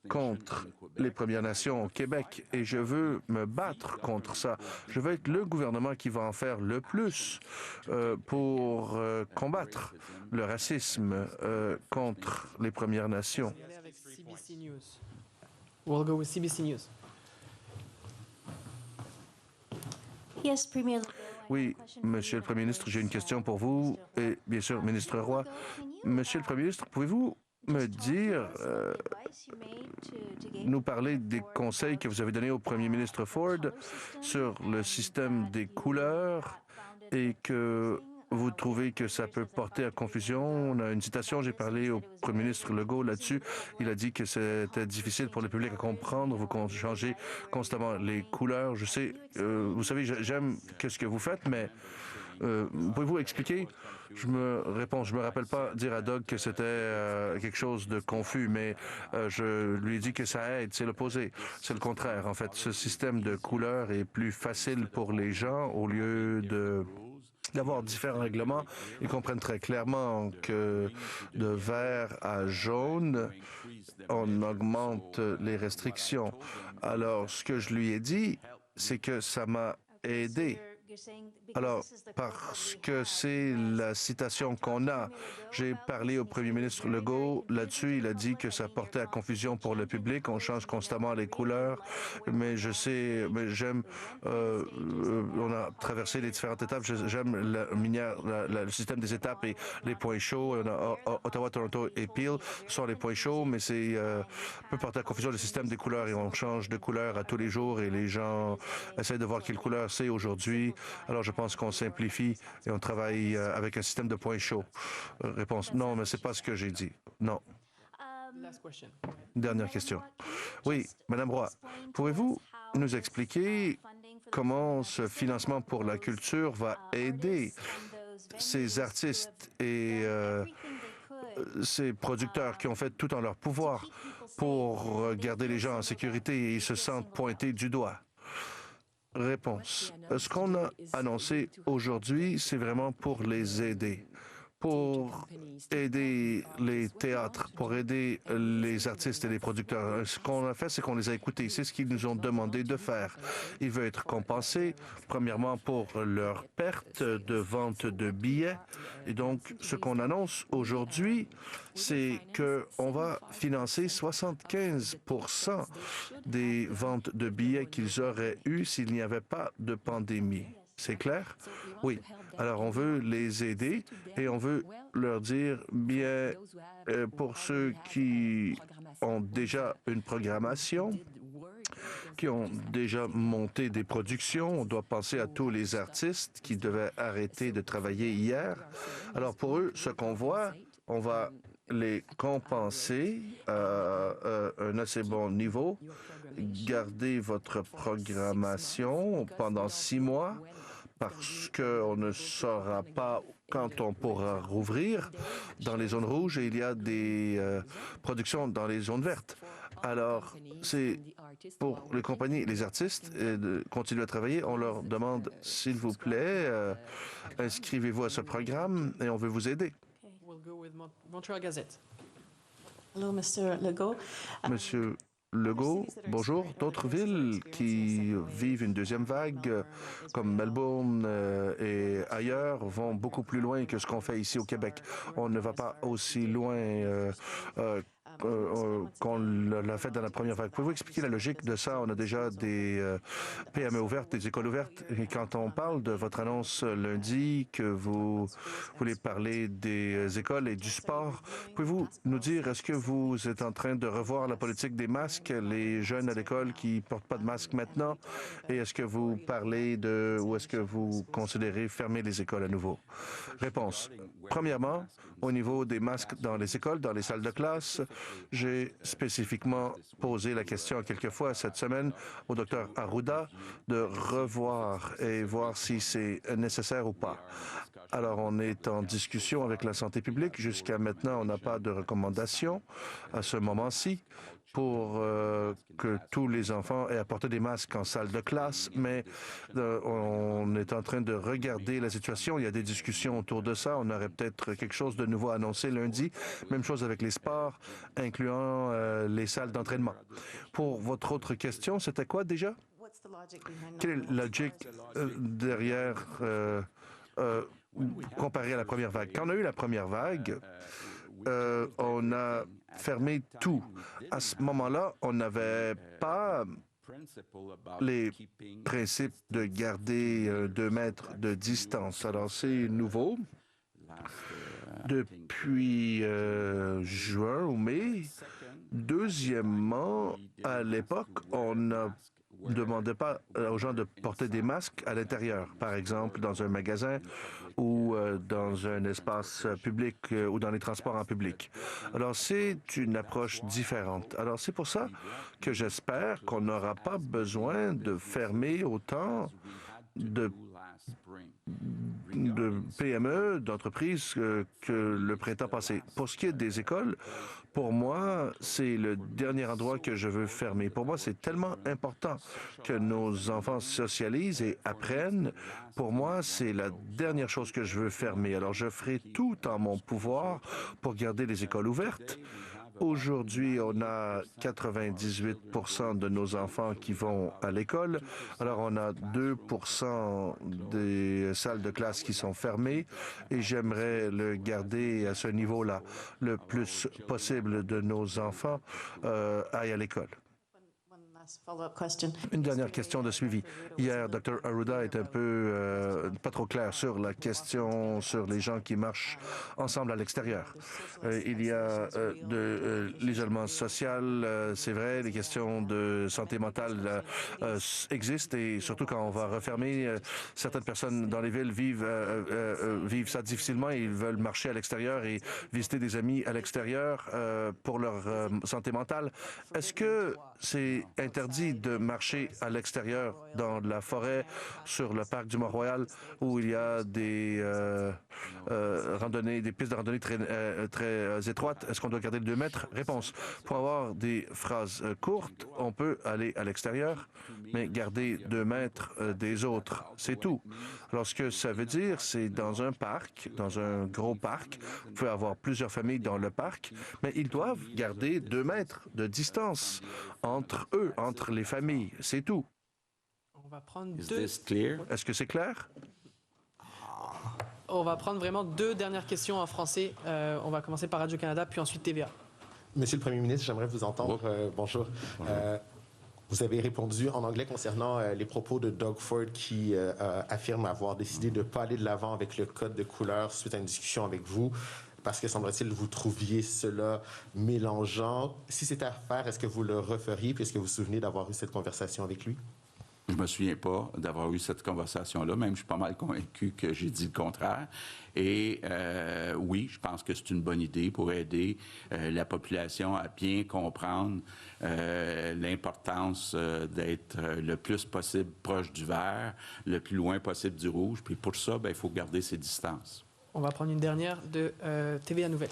C: contre les Premières Nations au Québec et je veux me battre contre ça. Je veux être le gouvernement qui va en faire le plus pour combattre le racisme contre les Premières Nations.
F: Avec CBC News. We'll go with CBC News.
O: Yes, Premier.
C: Oui, Monsieur le Premier ministre, j'ai une question pour vous et bien sûr, Ministre Roy. Monsieur le Premier ministre, pouvez-vous me dire, nous parler des conseils que vous avez donnés au Premier ministre Ford sur le système des couleurs et que vous trouvez que ça peut porter à confusion? On a une citation, j'ai parlé au Premier ministre Legault là-dessus. Il a dit que c'était difficile pour le public à comprendre. Vous changez constamment les couleurs. Je sais, vous savez, j'aime ce que vous faites, mais pouvez-vous expliquer? Je me rappelle pas dire à Doug que c'était quelque chose de confus, mais je lui ai dit que ça aide. C'est l'opposé. C'est le contraire. En fait, ce système de couleurs est plus facile pour les gens au lieu d'avoir différents règlements. Ils comprennent très clairement que de vert à jaune, on augmente les restrictions. Alors, ce que je lui ai dit, c'est que ça m'a aidé. Alors, parce que c'est la citation qu'on a, j'ai parlé au Premier ministre Legault là-dessus. Il a dit que ça portait à confusion pour le public. On change constamment les couleurs, mais je sais, mais j'aime. On a traversé les différentes étapes. J'aime le système des étapes et les points chauds. On a Ottawa, Toronto et Peel sont les points chauds, mais c'est peut porter à confusion le système des couleurs et on change de couleur à tous les jours et les gens essaient de voir quelle couleur c'est aujourd'hui. Alors, je pense qu'on simplifie et on travaille avec un système de points chauds. Réponse, non, mais c'est pas ce que j'ai dit. Non. Dernière question. Oui, Madame Roy, pouvez-vous nous expliquer comment ce financement pour la culture va aider ces artistes et ces producteurs qui ont fait tout en leur pouvoir pour garder les gens en sécurité et ils se sentent pointés du doigt? Réponse. Ce qu'on a annoncé aujourd'hui, c'est vraiment pour les aider. Pour aider les théâtres, pour aider les artistes et les producteurs. Ce qu'on a fait, c'est qu'on les a écoutés. C'est ce qu'ils nous ont demandé de faire. Ils veulent être compensés, premièrement, pour leur perte de vente de billets. Et donc, ce qu'on annonce aujourd'hui, c'est qu'on va financer 75% des ventes de billets qu'ils auraient eues s'il n'y avait pas de pandémie. C'est clair? Oui. Alors, on veut les aider et on veut leur dire, bien, pour ceux qui ont déjà une programmation, qui ont déjà monté des productions, on doit penser à tous les artistes qui devaient arrêter de travailler hier. Alors, pour eux, ce qu'on voit, on va les compenser à un assez bon niveau, garder votre programmation pendant 6 mois, parce qu'on ne saura pas quand on pourra rouvrir dans les zones rouges et il y a des productions dans les zones vertes. Alors, c'est pour les compagnies et les artistes de continuer à travailler. On leur demande, s'il vous plaît, inscrivez-vous à ce programme et on veut vous aider.
F: Montreal Gazette.
O: Hello, Mr. Legault.
C: Monsieur Legault, bonjour. D'autres villes qui vivent une deuxième vague, comme Melbourne et ailleurs, vont beaucoup plus loin que ce qu'on fait ici au Québec. On ne va pas aussi loin qu'on l'a fait dans la première vague. Pouvez-vous expliquer la logique de ça? On a déjà des PME ouvertes, des écoles ouvertes. Et quand on parle de votre annonce lundi, que vous voulez parler des écoles et du sport, pouvez-vous nous dire, est-ce que vous êtes en train de revoir la politique des masques, les jeunes à l'école qui ne portent pas de masque maintenant? Et est-ce que vous parlez de, ou est-ce que vous considérez fermer les écoles à nouveau? Réponse. Premièrement, au niveau des masques dans les écoles, dans les salles de classe, J'ai spécifiquement posé la question quelques fois cette semaine au Dr Arruda de revoir et voir si c'est nécessaire ou pas. Alors, on est en discussion avec la santé publique. Jusqu'à maintenant, on n'a pas de recommandation à ce moment-ci pour que tous les enfants aient à porter des masques en salle de classe, mais on est en train de regarder la situation. Il y a des discussions autour de ça. On aurait peut-être quelque chose de nouveau à annoncer lundi. Même chose avec les sports, incluant les salles d'entraînement. Pour votre autre question, c'était quoi déjà? Quelle est la logique derrière comparé à la première vague? Quand on a eu la première vague, on a fermé tout. À ce moment-là, on n'avait pas les principes de garder 2 mètres de distance. Alors, c'est nouveau. Depuis juin ou mai. Deuxièmement, à l'époque, on ne demandait pas aux gens de porter des masques à l'intérieur, par exemple dans un magasin ou dans un espace public ou dans les transports en public. Alors, c'est une approche différente. Alors, c'est pour ça que j'espère qu'on n'aura pas besoin de fermer autant de PME, d'entreprises que le printemps passé. Pour ce qui est des écoles, pour moi, c'est le dernier endroit que je veux fermer. Pour moi, c'est tellement important que nos enfants socialisent et apprennent. Pour moi, c'est la dernière chose que je veux fermer. Alors, je ferai tout en mon pouvoir pour garder les écoles ouvertes. Aujourd'hui, on a 98% de nos enfants qui vont à l'école. Alors, on a 2% des salles de classe qui sont fermées et j'aimerais le garder à ce niveau-là. Le plus possible de nos enfants aillent à l'école. Une dernière question de suivi. Hier, Dr Arruda est un peu pas trop clair sur la question sur les gens qui marchent ensemble à l'extérieur. Il y a de l'isolement social, c'est vrai, les questions de santé mentale existent et surtout quand on va refermer, certaines personnes dans les villes vivent ça difficilement et ils veulent marcher à l'extérieur et visiter des amis à l'extérieur pour leur santé mentale. Est-ce que c'est interdit de marcher à l'extérieur dans la forêt, sur le parc du Mont-Royal, où il y a des randonnées, des pistes de randonnée très étroites? Est-ce qu'on doit garder les 2 mètres? Réponse. Pour avoir des phrases courtes, on peut aller à l'extérieur, mais garder 2 mètres des autres. C'est tout. Alors, ce que ça veut dire, c'est dans un parc, dans un gros parc, vous pouvez avoir plusieurs familles dans le parc, mais ils doivent garder 2 mètres de distance entre eux, entre les familles. C'est tout.
F: On va prendre
C: Est-ce que c'est clair?
F: On va prendre vraiment 2 dernières questions en français. On va commencer par Radio-Canada, puis ensuite TVA.
J: Monsieur le Premier ministre, j'aimerais vous entendre. Bonjour. Vous avez répondu en anglais concernant les propos de Doug Ford qui affirme avoir décidé de ne pas aller de l'avant avec le code de couleur suite à une discussion avec vous, parce que, semble-t-il, vous trouviez cela mélangeant. Si c'était à faire, est-ce que vous le referiez, puisque vous vous souvenez d'avoir eu cette conversation avec lui?
D: Je me souviens pas d'avoir eu cette conversation-là. Même, je suis pas mal convaincu que j'ai dit le contraire. Et oui, je pense que c'est une bonne idée pour aider la population à bien comprendre l'importance d'être le plus possible proche du vert, le plus loin possible du rouge. Puis pour ça, il faut garder ses distances.
F: On va prendre une dernière de TVA Nouvelles.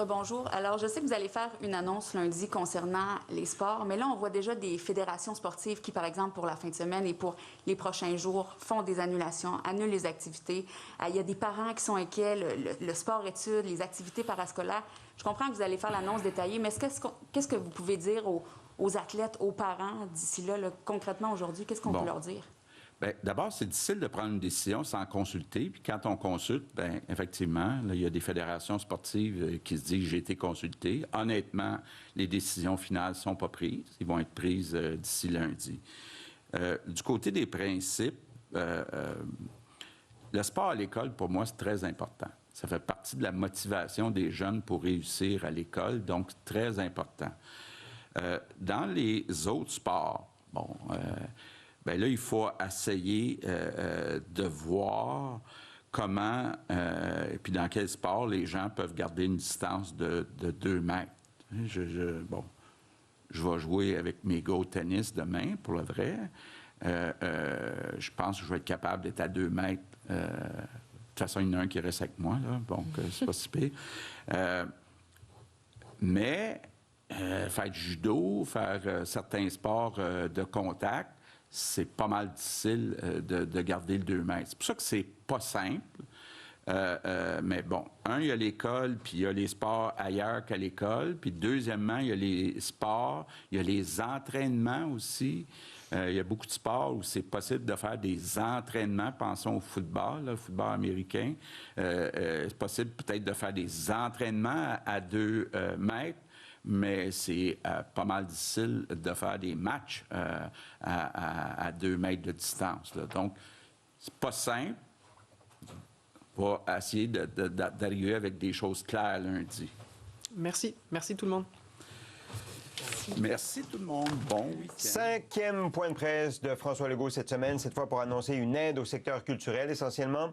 I: Bonjour. Alors, je sais que vous allez faire une annonce lundi concernant les sports, mais là, on voit déjà des fédérations sportives qui, par exemple, pour la fin de semaine et pour les prochains jours, font des annulations, annulent les activités. Il y a des parents qui sont inquiets, le sport-études, les activités parascolaires. Je comprends que vous allez faire l'annonce détaillée, mais qu'est-ce que vous pouvez dire aux athlètes, aux parents d'ici là, concrètement aujourd'hui? Qu'est-ce qu'on peut leur dire?
D: Bien, d'abord, c'est difficile de prendre une décision sans consulter. Puis quand on consulte, bien, effectivement, là, il y a des fédérations sportives qui se disent « j'ai été consulté ». Honnêtement, les décisions finales ne sont pas prises. Ils vont être prises d'ici lundi. Du côté des principes, le sport à l'école, pour moi, c'est très important. Ça fait partie de la motivation des jeunes pour réussir à l'école, donc très important. Dans les autres sports, bien là, il faut essayer de voir comment et puis dans quel sport les gens peuvent garder une distance de 2 mètres. Bon, je vais jouer avec mes gars au tennis demain, pour le vrai. Je pense que je vais être capable d'être à 2 mètres. De toute façon, il y en a un qui reste avec moi, là, donc c'est pas si pire. Mais faire du judo, faire certains sports de contact, c'est pas mal difficile de garder le 2 mètres. C'est pour ça que c'est pas simple. Mais bon, il y a l'école, puis il y a les sports ailleurs qu'à l'école. Puis deuxièmement, il y a les sports, il y a les entraînements aussi. Il y a beaucoup de sports où c'est possible de faire des entraînements. Pensons au football, le football américain. C'est possible peut-être de faire des entraînements à 2 mètres, mais c'est pas mal difficile de faire des matchs à 2 mètres de distance, là. Donc, c'est pas simple. On va essayer d'arriver avec des choses claires lundi.
F: Merci. Merci tout le monde.
D: Merci tout le monde. Bon week-end.
B: 5e point de presse de François Legault cette semaine, cette fois pour annoncer une aide au secteur culturel essentiellement.